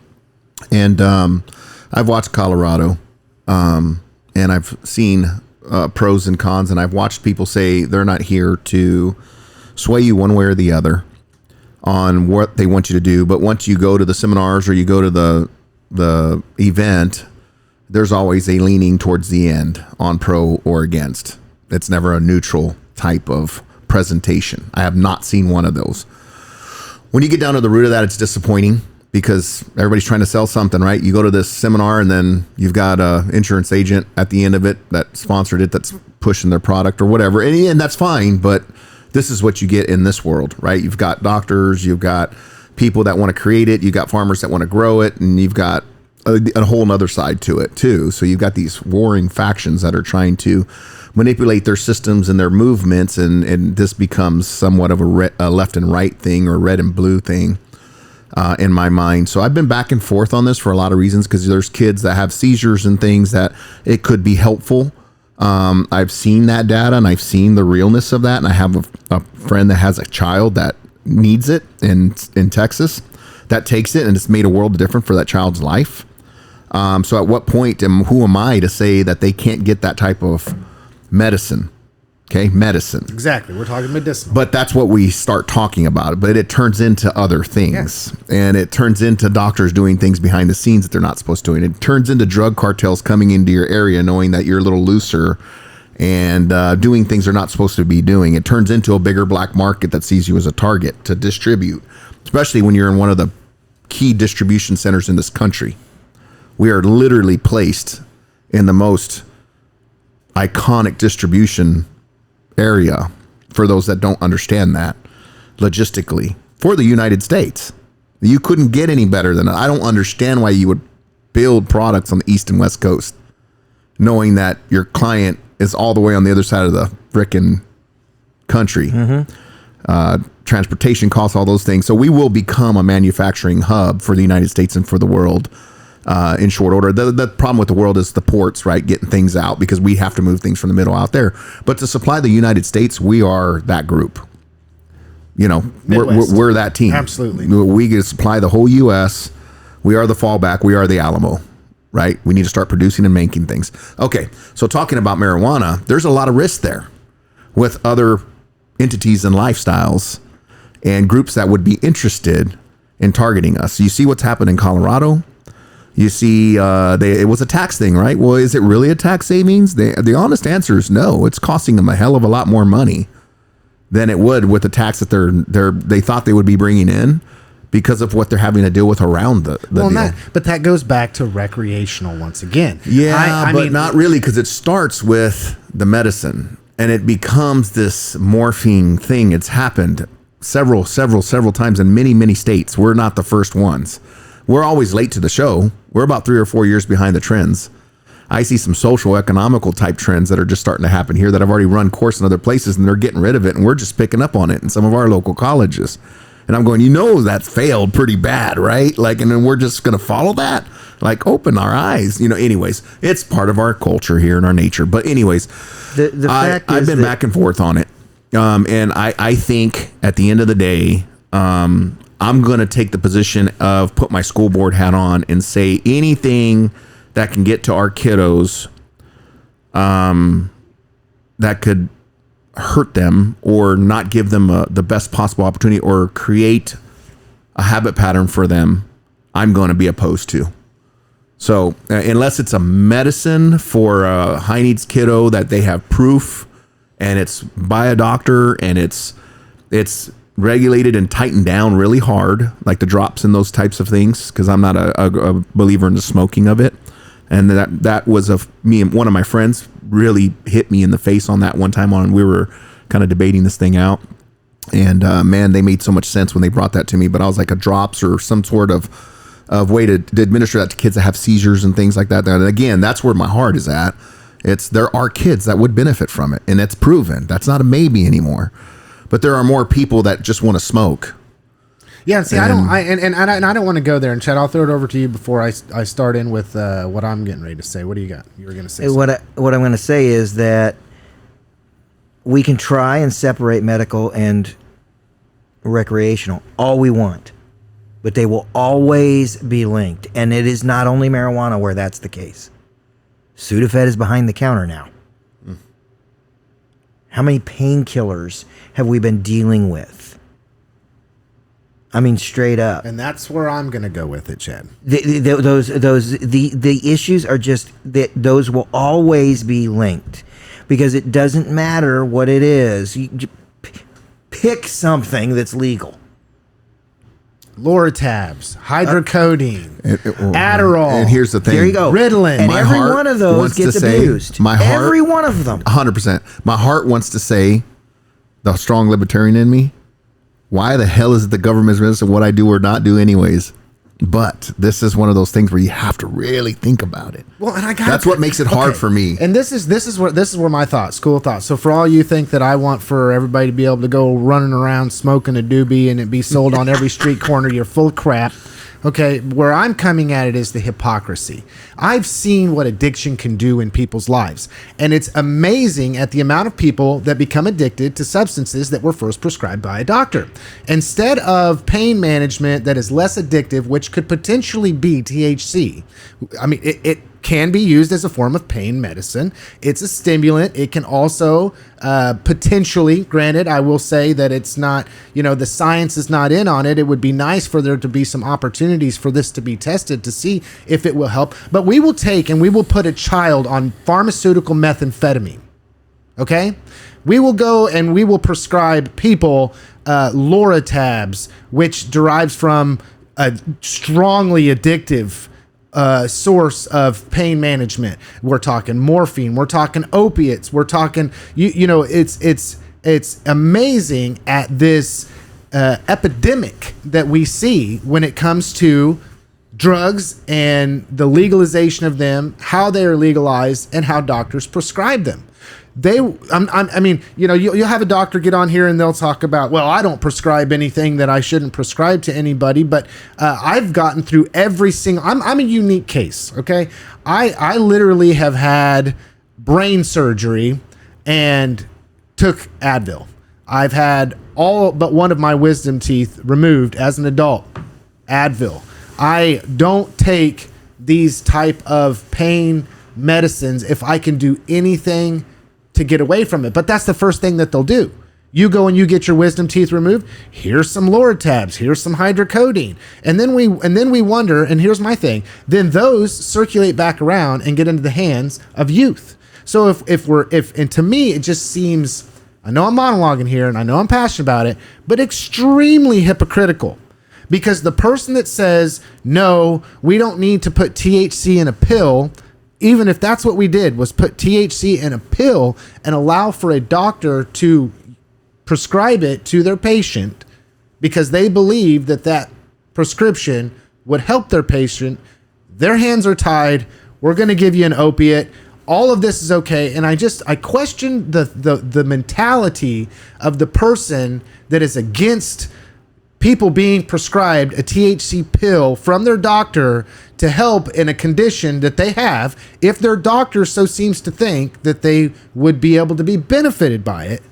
And I've watched Colorado, and I've seen pros and cons, and I've watched people say they're not here to sway you one way or the other on what they want you to do. But once you go to the seminars or you go to the event, there's always a leaning towards the end on pro or against. It's never a neutral type of presentation. I have not seen one of those. When you get down to the root of that, it's disappointing, because everybody's trying to sell something, right? You go to this seminar and then you've got an insurance agent at the end of it that sponsored it, that's pushing their product or whatever. And that's fine, but this is what you get in this world, right? You've got doctors, you've got people that want to create it, you've got farmers that want to grow it, and you've got a whole nother side to it too. So you've got these warring factions that are trying to manipulate their systems and their movements, and this becomes somewhat of a left and right thing, or red and blue thing. In my mind. So I've been back and forth on this for a lot of reasons, because there's kids that have seizures and things that it could be helpful. I've seen that data and I've seen the realness of that. And I have a friend that has a child that needs it in Texas that takes it, and it's made a world of difference for that child's life. So at what point who am I to say that they can't get that type of medicine? Okay, medicine. Exactly. We're talking medicinal. But that's what we start talking about. But it turns into other things. Yeah. And it turns into doctors doing things behind the scenes that they're not supposed to do. And it turns into drug cartels coming into your area knowing that you're a little looser and doing things they're not supposed to be doing. It turns into a bigger black market that sees you as a target to distribute, especially when you're in one of the key distribution centers in this country. We are literally placed in the most iconic distribution area, for those that don't understand that, logistically, for the United States. You couldn't get any better than that. I don't understand why you would build products on the East and West Coast knowing that your client is all the way on the other side of the frickin' country. Transportation costs, all those things. So we will become a manufacturing hub for the United States and for the world in short order. The problem with the world is the ports, right? Getting things out, because we have to move things from the middle out there. But to supply the United States, we are that group. You know, we're that team. Absolutely. We can supply the whole U.S. We are the fallback. We are the Alamo, right? We need to start producing and making things. Okay, so talking about marijuana, there's a lot of risk there with other entities and lifestyles and groups that would be interested in targeting us. So you see what's happened in Colorado. You see, it was a tax thing, right? Well, is it really a tax savings? The honest answer is no. It's costing them a hell of a lot more money than it would with the tax that they thought they would be bringing in, because of what they're having to deal with around the deal. But that goes back to recreational once again. Yeah, but not really, because it starts with the medicine and it becomes this morphine thing. It's happened several times in many states. We're not the first ones. We're always late to the show. We're about 3 or 4 years behind the trends. I see some social economical type trends that are just starting to happen here that have already run course in other places, and they're getting rid of it, and we're just picking up on it in some of our local colleges. And I'm going, that's failed pretty bad, right? Like, and then we're just going to follow that? Like, open our eyes. Anyways, it's part of our culture here and our nature. But anyways, the fact I've been back and forth on it. And I think at the end of the day, I'm going to take the position of put my school board hat on and say anything that can get to our kiddos that could hurt them or not give them the best possible opportunity or create a habit pattern for them, I'm going to be opposed to. So unless it's a medicine for a high needs kiddo that they have proof and it's by a doctor and it's regulated and tightened down really hard, like the drops and those types of things, because I'm not a believer in the smoking of it. And that was me and one of my friends really hit me in the face on that one time on we were kind of debating this thing out. And man, they made so much sense when they brought that to me. But I was like, a drops or some sort of way to administer that to kids that have seizures and things like that. And again, that's where my heart is at. There are kids that would benefit from it, and it's proven. That's not a maybe anymore. But there are more people that just want to smoke. Yeah, see, I don't want to go there. And Chad, I'll throw it over to you before I start in with what I'm getting ready to say. What do you got? You were going to say something. What I'm going to say is that we can try and separate medical and recreational all we want, but they will always be linked. And it is not only marijuana where that's the case. Sudafed is behind the counter now. How many painkillers have we been dealing with? I mean, straight up. And that's where I'm going to go with it, Chad. The issues are just that those will always be linked because it doesn't matter what it is. You pick something that's legal. Loratabs, hydrocodone, Adderall. And here's the thing. There you go. Ritalin. And every one of those gets abused. Every one of them. 100%. My heart wants to say, the strong libertarian in me, why the hell is it the government's business of what I do or not do anyways? But this is one of those things where you have to really think about it. Well, and that's what makes it hard for me. And this is where my thoughts, school thoughts. So for all you think that I want for everybody to be able to go running around smoking a doobie and it be sold on every street corner, you're full of crap. Okay, where I'm coming at it is the hypocrisy. I've seen what addiction can do in people's lives, and it's amazing at the amount of people that become addicted to substances that were first prescribed by a doctor. Instead of pain management that is less addictive, which could potentially be THC. I mean, it can be used as a form of pain medicine. It's a stimulant. It can also potentially, granted, I will say that it's not, the science is not in on it. It would be nice for there to be some opportunities for this to be tested to see if it will help. But we will take and we will put a child on pharmaceutical methamphetamine. Okay? We will go and we will prescribe people Loratabs, which derives from a strongly addictive source of pain management. We're talking morphine. We're talking opiates. We're talking, it's amazing at this epidemic that we see when it comes to drugs and the legalization of them, how they are legalized, and how doctors prescribe them. You'll have a doctor get on here and they'll talk about, well, I don't prescribe anything that I shouldn't prescribe to anybody, but I've gotten through every single, I'm a unique case. Okay. I literally have had brain surgery and took Advil. I've had all but one of my wisdom teeth removed as an adult. Advil. I don't take these type of pain medicines if I can do anything to get away from it. But that's the first thing that they'll do. You go and you get your wisdom teeth removed. Here's some Loratabs. Here's some hydrocodone. And then we wonder, and here's my thing, then those circulate back around and get into the hands of youth. So and to me, it just seems, I know I'm monologuing here and I know I'm passionate about it, but extremely hypocritical. Because the person that says, no, we don't need to put THC in a pill, even if that's what we did, was put THC in a pill and allow for a doctor to prescribe it to their patient because they believe that prescription would help their patient. Their hands are tied. We're going to give you an opiate. All of this is okay. And I question the mentality of the person that is against people being prescribed a THC pill from their doctor to help in a condition that they have, if their doctor so seems to think that they would be able to be benefited by it.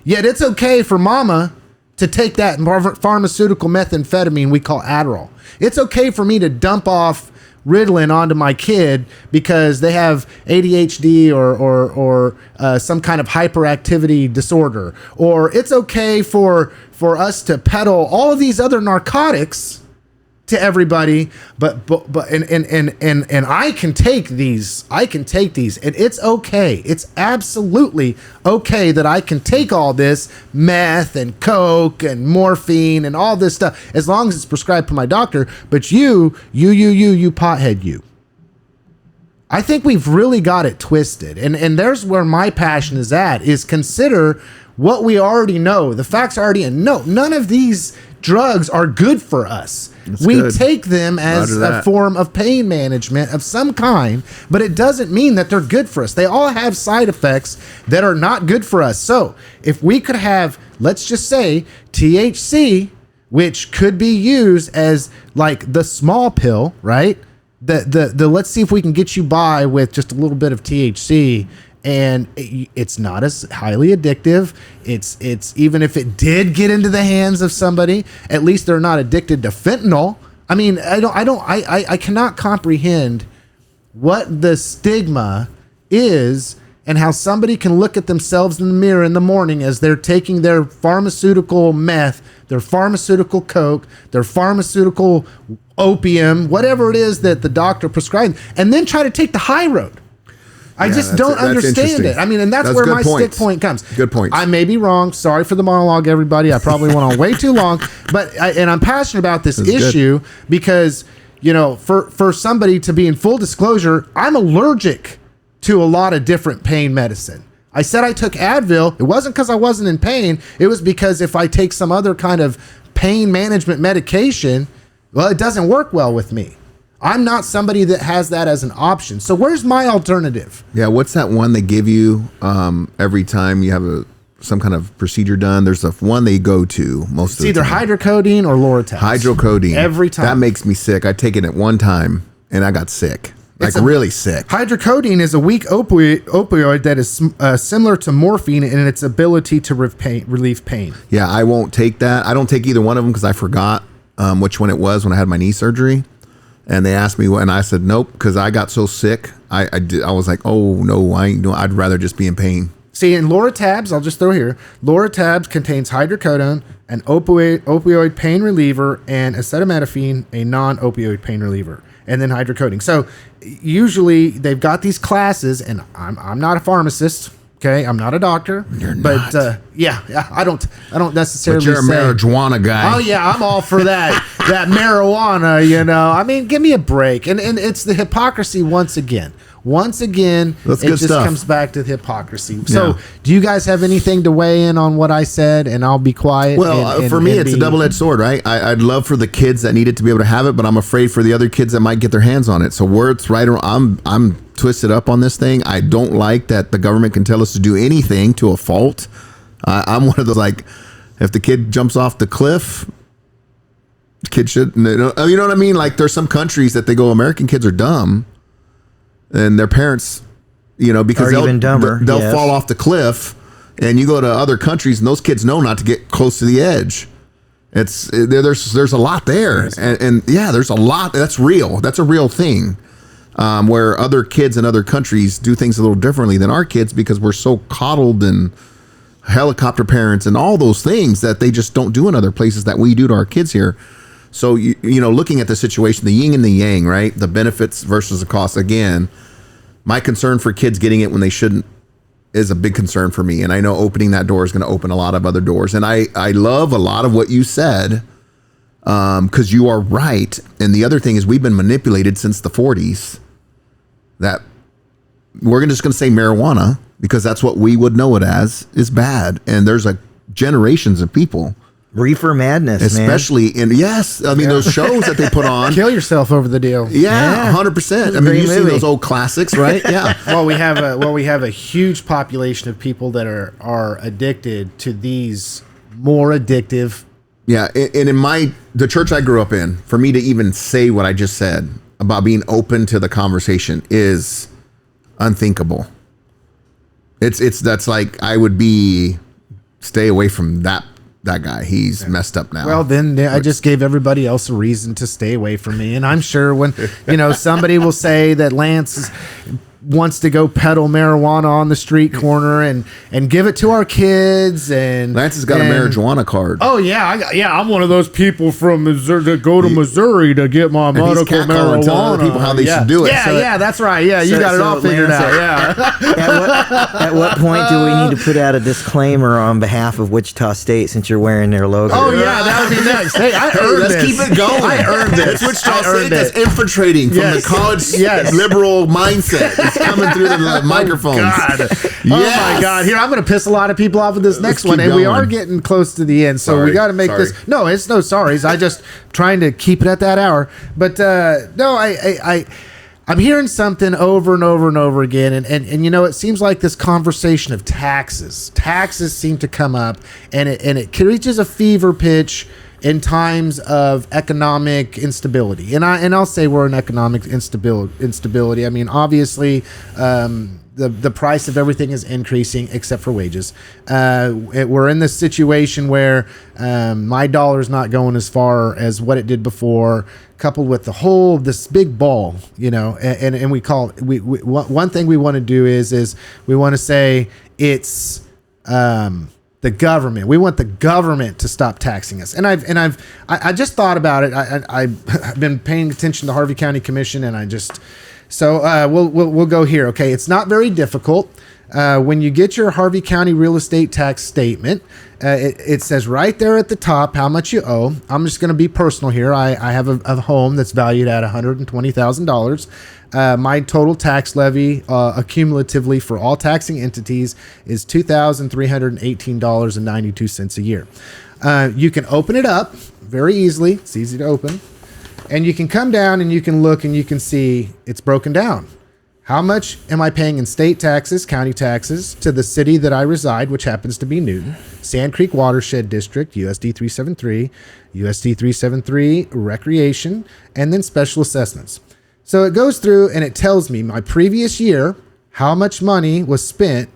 Yet it's okay for mama to take that pharmaceutical methamphetamine we call Adderall. It's okay for me to dump off Ritalin onto my kid because they have ADHD or some kind of hyperactivity disorder. Or it's okay for us to peddle all of these other narcotics to everybody, but I can take these. And it's okay. It's absolutely okay that I can take all this meth and coke and morphine and all this stuff as long as it's prescribed by my doctor. But you pothead, you. I think we've really got it twisted. And there's where my passion is at, is consider what we already know. The facts are already in. No, none of these drugs are good for us. We take them as a form of pain management of some kind, but it doesn't mean that they're good for us. They all have side effects that are not good for us. So if we could have, let's just say, THC, which could be used as like the small pill, right? The let's see if we can get you by with just a little bit of THC. And it's not as highly addictive. It's even if it did get into the hands of somebody, at least they're not addicted to fentanyl. I mean, I cannot comprehend what the stigma is and how somebody can look at themselves in the mirror in the morning as they're taking their pharmaceutical meth, their pharmaceutical coke, their pharmaceutical opium, whatever it is that the doctor prescribed, and then try to take the high road. I just don't understand it. I mean, and that's where my stick point comes. Good point. I may be wrong. Sorry for the monologue, everybody. I probably went on way too long, but I'm passionate about this issue because, you know, for somebody to be in full disclosure, I'm allergic to a lot of different pain medicine. I said I took Advil. It wasn't because I wasn't in pain. It was because if I take some other kind of pain management medication, well, it doesn't work well with me. I'm not somebody that has that as an option. So where's my alternative? Yeah, what's that one they give you every time you have some kind of procedure done? There's one they go to most of the time. It's either hydrocodone or Loratabs. Hydrocodone. Every time. That makes me sick. I take it at one time and I got sick. Really sick. Hydrocodone is a weak opioid that is similar to morphine in its ability to relieve pain. Yeah, I won't take that. I don't take either one of them because I forgot which one it was when I had my knee surgery. And they asked me, and I said nope, because I got so sick. I was like, oh no, I ain't doing. I'd rather just be in pain. See, in Loratabs, I'll just throw here. Loratabs contains hydrocodone, an opioid pain reliever, and acetaminophen, a non-opioid pain reliever, and then hydrocodone. So usually they've got these classes, and I'm not a pharmacist. Okay, I'm not a doctor. You're but not. I don't necessarily. But you're a marijuana guy. Oh yeah, I'm all for that. That marijuana, you know. I mean, give me a break. And it's the hypocrisy once again. Once again, That's it good just stuff. comes back to the hypocrisy. So, do you guys have anything to weigh in on what I said? And I'll be quiet. Well, for me, it's a double-edged sword, right? I'd love for the kids that need it to be able to have it, but I'm afraid for the other kids that might get their hands on it. So where it's right, I'm twisted up on this thing. I don't like that the government can tell us to do anything to a fault. I'm one of those, like, if the kid jumps off the cliff, the kid should, you know what I mean? Like, there's some countries that they go, American kids are dumb. And their parents, you know, because they'll fall off the cliff, and you go to other countries and those kids know not to get close to the edge. There's a lot there, and yeah, there's a lot that's real. That's a real thing, where other kids in other countries do things a little differently than our kids because we're so coddled and helicopter parents and all those things that they just don't do in other places that we do to our kids here. So, you know, looking at the situation, the yin and the yang, right? The benefits versus the cost. Again, my concern for kids getting it when they shouldn't is a big concern for me. And I know opening that door is going to open a lot of other doors. And I love a lot of what you said because you are right. And the other thing is we've been manipulated since the 40s that we're just going to say marijuana because that's what we would know it as is bad. And there's generations of people. Reefer madness, especially in those shows that they put on. Kill yourself over the deal. Yeah, 100%. I mean, you've seen those old classics, right? Yeah. Well, we have a huge population of people that are addicted to these more addictive. Yeah, and in the church I grew up in, for me to even say what I just said about being open to the conversation is unthinkable. That's like I would stay away from that that guy. He's messed up now. Well, then I just gave everybody else a reason to stay away from me. And I'm sure when, somebody will say that Lance wants to go peddle marijuana on the street corner and give it to our kids. And Lance has got a marijuana card. Oh yeah, I'm one of those people from Missouri that go to Missouri to get my medical marijuana. Telling people how they should do it. Yeah, that's right. Yeah, you got it all figured out. Yeah. At what point do we need to put out a disclaimer on behalf of Wichita State since you're wearing their logo? Oh yeah, that would be next. Hey, I earned let's this. keep it going. I earned this. It's Wichita State that's infiltrating from the college liberal mindset. It's coming through the microphones. God. Yes. Oh my God! Here, I'm going to piss a lot of people off with this next one, and we are getting close to the end, so we got to make this. No, it's no sorries. I just trying to keep it at that hour. But no, I'm hearing something over and over and over again, and it seems like this conversation of taxes seem to come up, and it reaches a fever pitch in times of economic instability. And I'll say we're in economic instability. I mean, obviously, the price of everything is increasing except for wages. We're in this situation where my dollar's not going as far as what it did before, coupled with this big ball, and we call it, one thing we want to do is we want to say it's the government. We want the government to stop taxing us. And I just thought about it. I've been paying attention to the Harvey County Commission, and we'll go here. Okay, it's not very difficult. When you get your Harvey County real estate tax statement, it says right there at the top how much you owe. I'm just going to be personal here. I have a home that's valued at $120,000. My total tax levy accumulatively for all taxing entities is $2,318.92 a year. You can open it up very easily. It's easy to open. And you can come down and you can look and you can see it's broken down. How much am I paying in state taxes, county taxes to the city that I reside, which happens to be Newton, Sand Creek Watershed District, USD 373, USD 373 Recreation, and then special assessments. So it goes through and it tells me my previous year, how much money was spent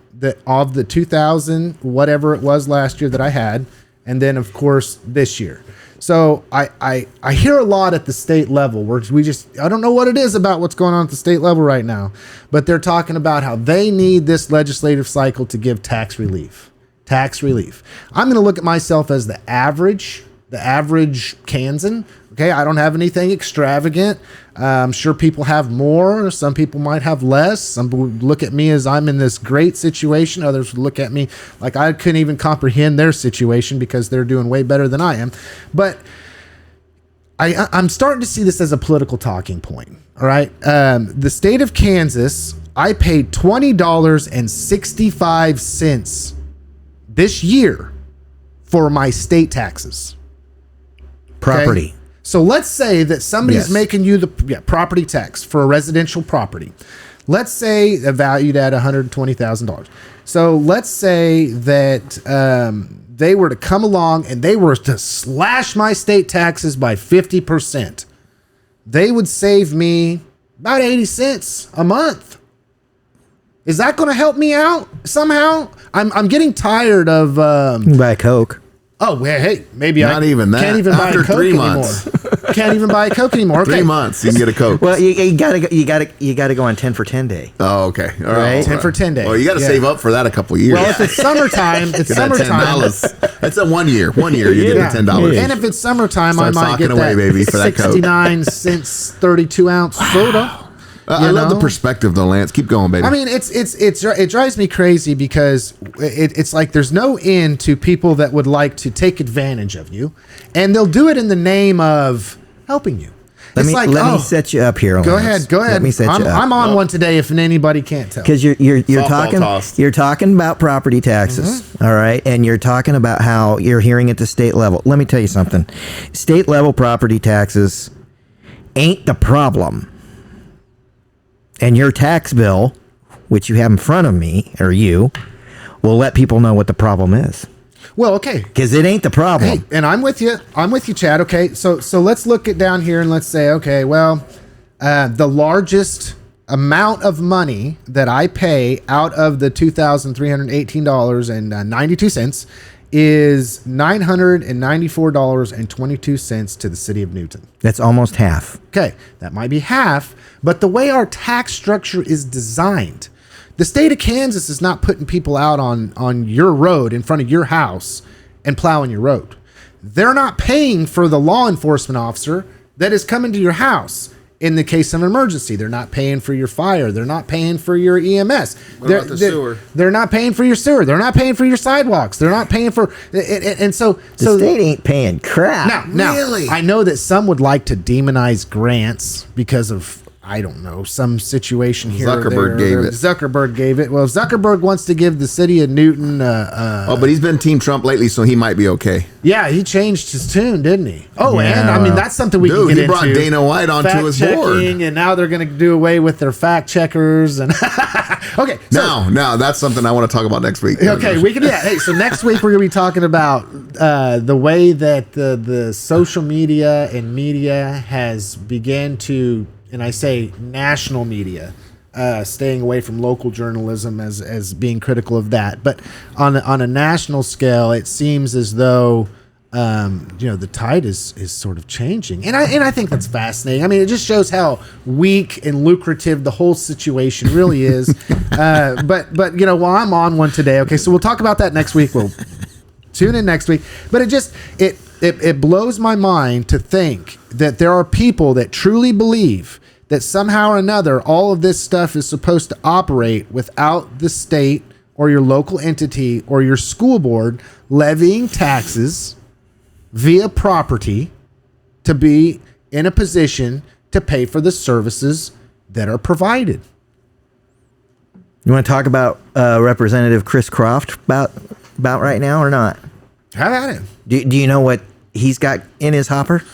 of the 2,000, whatever it was last year that I had, and then of course this year. So I hear a lot at the state level where I don't know what it is about what's going on at the state level right now, but they're talking about how they need this legislative cycle to give tax relief. I'm going to look at myself as the average Kansan. Okay, I don't have anything extravagant. I'm sure people have more. Some people might have less. Some people look at me as I'm in this great situation. Others would look at me like I couldn't even comprehend their situation because they're doing way better than I am. But I'm starting to see this as a political talking point. All right. The state of Kansas, I paid $20.65 this year for my state taxes. Property. Okay? So let's say that somebody's making you the property tax for a residential property. Let's say valued at $120,000. So let's say that they were to come along and they were to slash my state taxes by 50%. They would save me about 80 cents a month. Is that going to help me out somehow? I'm getting tired of buy a Coke. Oh, well, hey, maybe not even that. Can't even buy a Coke 3 months. Anymore. Can't even buy a Coke anymore. Okay. 3 months, you can get a Coke. Well, you gotta go on 10 for 10 day. Oh, okay, all right. 10 for 10 day. Well, you got to save up for that a couple of years. Well, if it's summertime, it's summertime. That's a 1 year. 1 year, you get the $10. And if it's summertime, I might get away, that baby, for that Coke. 69 cents 32-ounce soda. I love the perspective, though, Lance. Keep going, baby. I mean, it drives me crazy because it's like there's no end to people that would like to take advantage of you, and they'll do it in the name of helping you. Let me set you up here. Go ahead. Let me set you up. I'm on one today. If anybody can't tell, because you're talking about property taxes, all right, and you're talking about how you're hearing at the state level. Let me tell you something. State level property taxes ain't the problem. And your tax bill, which you have in front of me, or you, will let people know what the problem is. Well, okay. Because it ain't the problem. Hey, and I'm with you, Chad. Okay, so let's look it down here and let's say, okay, well, the largest amount of money that I pay out of the $2,318.92 is $994.22 to the city of Newton. That's almost half. Okay, that might be half, but the way our tax structure is designed, the state of Kansas is not putting people out on your road in front of your house and plowing your road. They're not paying for the law enforcement officer that is coming to your house in the case of an emergency. They're not paying for your fire. They're not paying for your EMS. About the sewer? They're not paying for your sewer. They're not paying for your sidewalks. They're not paying for... And so... The state ain't paying crap. Now, Really? I know that some would like to demonize grants because of, I don't know, some situation here. Zuckerberg gave it. Zuckerberg gave it. Well, if Zuckerberg wants to give the city of Newton... But he's been Team Trump lately, so he might be okay. yeah, he changed his tune, didn't he? Oh, Yeah, and I mean, that's something we Dude, can get he brought into. Dana White onto his board. Fact-checking, and now they're going to do away with their fact checkers. And okay, so Now that's something I want to talk about next week. okay, we can. Yeah, hey, so next week we're going to be talking about the way that the social media and media has began to, and I say national media, staying away from local journalism as being critical of that. But on a national scale, it seems as though the tide is sort of changing, and I think that's fascinating. I mean, it just shows how weak and lucrative the whole situation really is. But while I'm on one today, okay, so we'll talk about that next week. We'll tune in next week. But it blows my mind to think that there are people that truly believe that somehow or another all of this stuff is supposed to operate without the state or your local entity or your school board levying taxes via property to be in a position to pay for the services that are provided. You want to talk about Representative Chris Croft about right now or not? Have at it. Do you know what he's got in his hopper?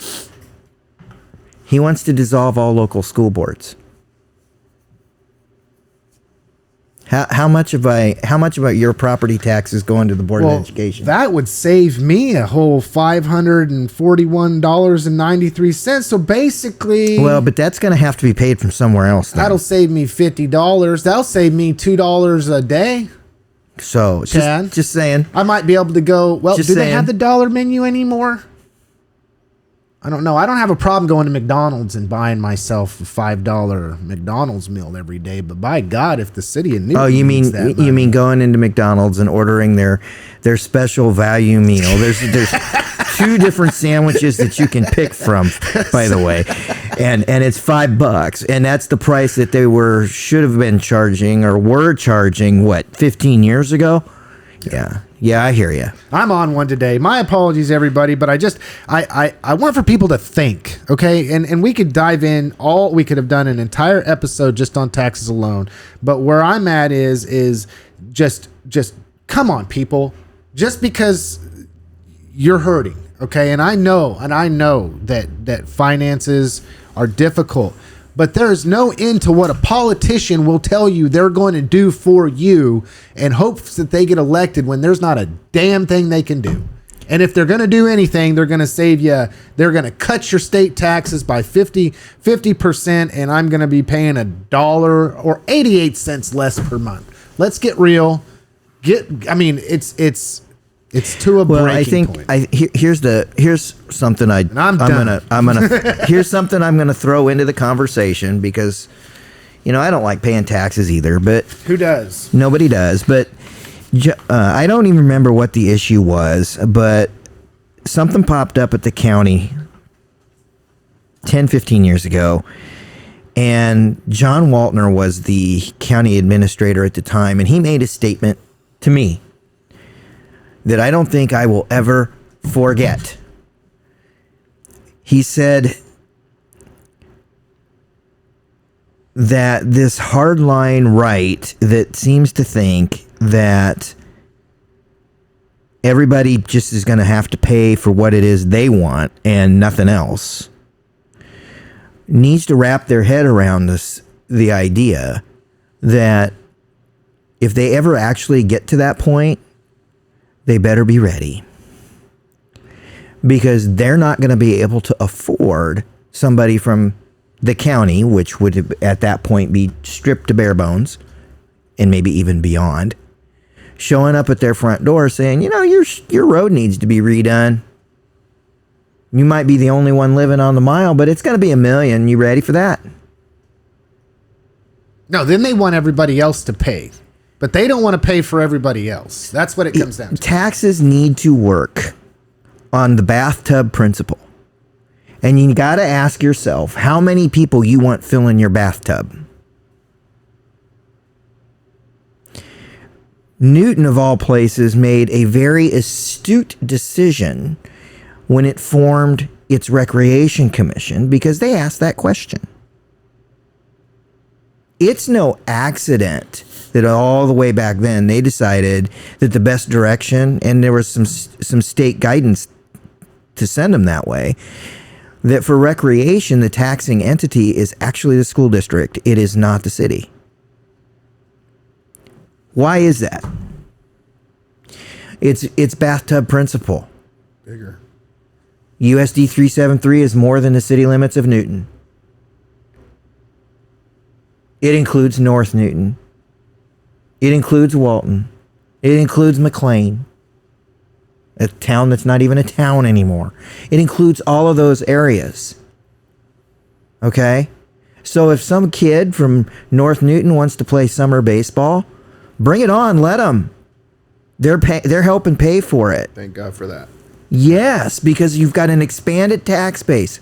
He wants to dissolve all local school boards. How much about your property taxes going to the Board of Education? That would save me a whole $541.93. So basically, Well, but that's going to have to be paid from somewhere else. Then. that'll save me $50. That'll save me $2 a day. So Chad? just saying. I might be able to go. Well, Just do they saying. have the dollar menu anymore? I don't know. I don't have a problem going to McDonald's and buying myself a $5 McDonald's meal every day. But by God, if the city of Newton Oh, you needs that money. mean going into McDonald's and ordering their special value meal? There's two different sandwiches that you can pick from, by the way, and it's $5, and that's the price that they should have been charging or were charging 15 years ago? Yeah, I hear you. I'm on one today. My apologies, everybody, but I want for people to think, okay? And we could dive in. We could have done an entire episode just on taxes alone. But where I'm at is just come on, people. Just because you're hurting, okay? And I know that finances are difficult. But there is no end to what a politician will tell you they're going to do for you in hopes that they get elected when there's not a damn thing they can do. And if they're going to do anything, they're going to save you. They're going to cut your state taxes by 50%, and I'm going to be paying $1 or 88 cents less per month. Let's get real. It's to a breaking point. Here's something here's something I'm gonna throw into the conversation because I don't like paying taxes either, but who does? Nobody does. But I don't even remember what the issue was, but something popped up at the county 10-15 years ago, and John Waltner was the county administrator at the time, and he made a statement to me that I don't think I will ever forget. He said that this hardline right that seems to think that everybody just is going to have to pay for what it is they want and nothing else needs to wrap their head around the idea that if they ever actually get to that point, they better be ready, because they're not going to be able to afford somebody from the county, which would at that point be stripped to bare bones and maybe even beyond, showing up at their front door saying, your road needs to be redone. You might be the only one living on the mile, but it's going to be $1 million. You ready for that? No, then they want everybody else to pay. But they don't want to pay for everybody else. That's what it comes down to. Taxes need to work on the bathtub principle. And you got to ask yourself how many people you want filling your bathtub. Newton, of all places, made a very astute decision when it formed its Recreation Commission because they asked that question. It's no accident that all the way back then they decided that the best direction, and there was some state guidance to send them that way, that for recreation, the taxing entity is actually the school district. It is not the city. Why is that? It's bathtub principle. Bigger. USD 373 is more than the city limits of Newton. It includes North Newton. It includes Walton. It includes McLean, a town that's not even a town anymore. It includes all of those areas. Okay? So if some kid from North Newton wants to play summer baseball, bring it on, let them. They're helping pay for it. Thank God for that. Yes, because you've got an expanded tax base.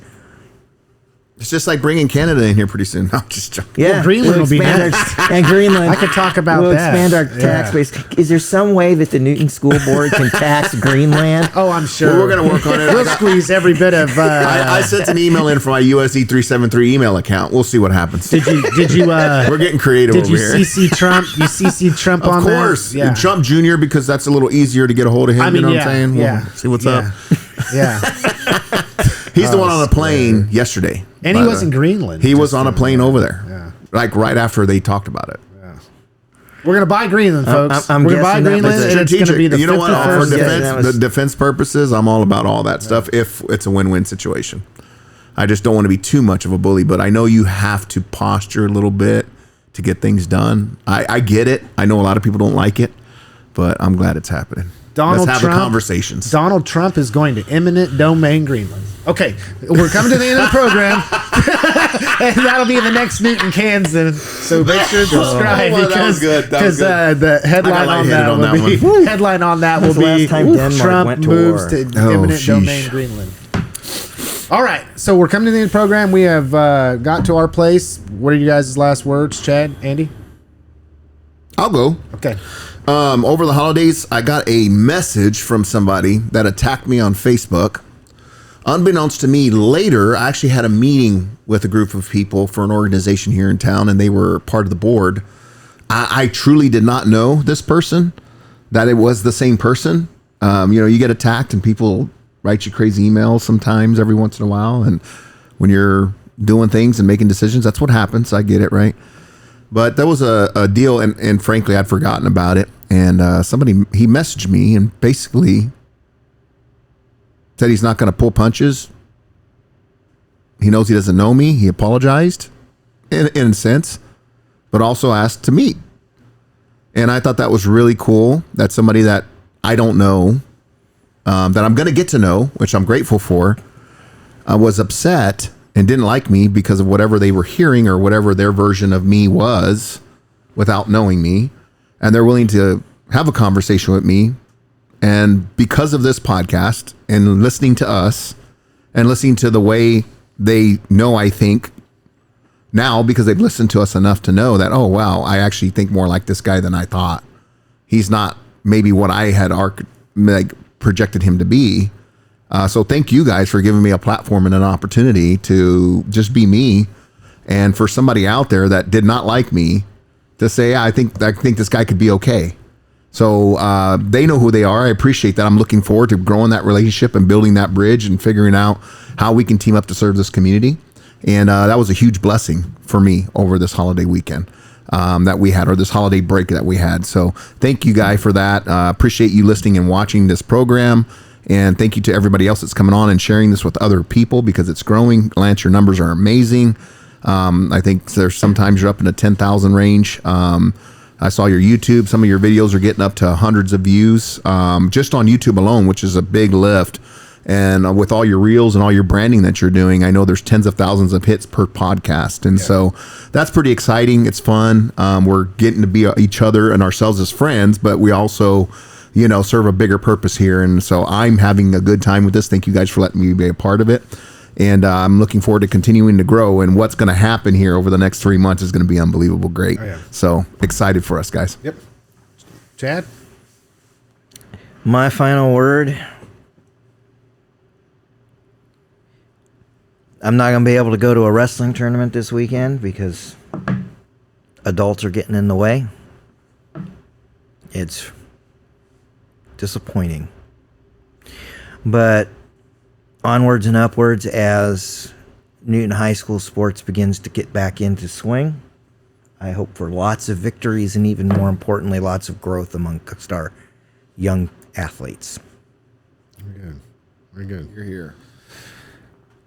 It's just like bringing Canada in here pretty soon. No, I'm just joking. Yeah, Greenland will be next. And Greenland. I could talk about we'll that. Expand our tax base. Is there some way that the Newton School Board can tax Greenland? Oh, I'm sure. Well, we're going to work on it. We'll squeeze every bit of. I sent an email in from my USD 373 email account. We'll see what happens. Did you? We're getting creative over here. Did you CC Trump? You CC Trump on Of course. that? Yeah. Trump Jr., because that's a little easier to get a hold of him. I mean, you know yeah, what I'm saying? yeah. We'll see what's Yeah. up. Yeah. He's the one on a plane yesterday. And he was in Greenland. He was on a plane over there. Yeah. Like right after they talked about it. We're gonna buy Greenland, folks. I'm We're gonna buy guessing that Greenland, was and it's gonna be the you know what? 51st. For defense, that was- the defense purposes, I'm all about all that stuff if it's a win-win situation. I just don't want to be too much of a bully, but I know you have to posture a little bit to get things done. I get it. I know a lot of people don't like it, but I'm glad it's happening. Donald Let's have Trump, the conversations. Donald Trump is going to eminent domain Greenland. Okay, we're coming to the end of the program, and that'll be the next Newton, Kansas. So make sure to subscribe Oh, that was good. That was good. The headline I got on that lightheaded will on be that headline on that will When's the be last time Denmark Trump went to moves war? to Oh, eminent sheesh. domain Greenland. All right, so we're coming to the end of the program. We have got to our place. What are you guys' last words, Chad, Andy? I'll go. Okay. Over the holidays, I got a message from somebody that attacked me on Facebook. Unbeknownst to me, later, I actually had a meeting with a group of people for an organization here in town, and they were part of the board. I truly did not know this person, that it was the same person. You get attacked, and people write you crazy emails sometimes every once in a while. And when you're doing things and making decisions, that's what happens. I get it, right? But that was a deal, and frankly, I'd forgotten about it. And he messaged me and basically said he's not going to pull punches. He knows he doesn't know me. He apologized in a sense, but also asked to meet. And I thought that was really cool that somebody that I don't know, that I'm going to get to know, which I'm grateful for, was upset and didn't like me because of whatever they were hearing or whatever their version of me was without knowing me. And they're willing to have a conversation with me. And because of this podcast and listening to us and listening to the way they know I think now, because they've listened to us enough to know that, oh, wow, I actually think more like this guy than I thought. He's not maybe what I had projected him to be. So thank you guys for giving me a platform and an opportunity to just be me. And for somebody out there that did not like me to say, yeah, I think this guy could be okay. So they know who they are. I appreciate that. I'm looking forward to growing that relationship and building that bridge and figuring out how we can team up to serve this community. And that was a huge blessing for me over this holiday weekend that we had, or this holiday break that we had. So thank you, Guy, for that. Appreciate you listening and watching this program. And thank you to everybody else that's coming on and sharing this with other people, because it's growing. Lance, your numbers are amazing. I think there's sometimes you're up in the 10,000 range. I saw your YouTube. Some of your videos are getting up to hundreds of views just on YouTube alone, which is a big lift. And with all your reels and all your branding that you're doing, I know there's tens of thousands of hits per podcast. And so that's pretty exciting. It's fun. We're getting to be each other and ourselves as friends, but we also, you know, serve a bigger purpose here. And so I'm having a good time with this. Thank you guys for letting me be a part of it. And I'm looking forward to continuing to grow. And what's going to happen here over the next 3 months is going to be unbelievable great. Oh, yeah. So excited for us, guys. Yep. Chad? My final word. I'm not going to be able to go to a wrestling tournament this weekend because adults are getting in the way. It's disappointing. But onwards and upwards as Newton High School sports begins to get back into swing. I hope for lots of victories and even more importantly, lots of growth amongst our young athletes. Very good. Very good. You're here.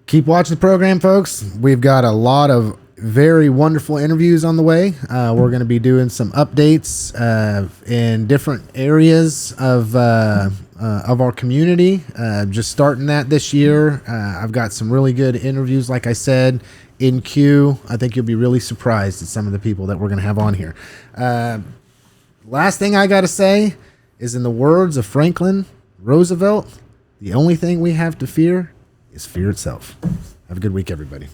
Keep watching the program, folks. We've got a lot of very wonderful interviews on the way. We're going to be doing some updates in different areas of our community. Just starting that this year. I've got some really good interviews, like I said, in queue. I think you'll be really surprised at some of the people that we're going to have on here. Last thing I got to say is, in the words of Franklin Roosevelt, the only thing we have to fear is fear itself. Have a good week, everybody.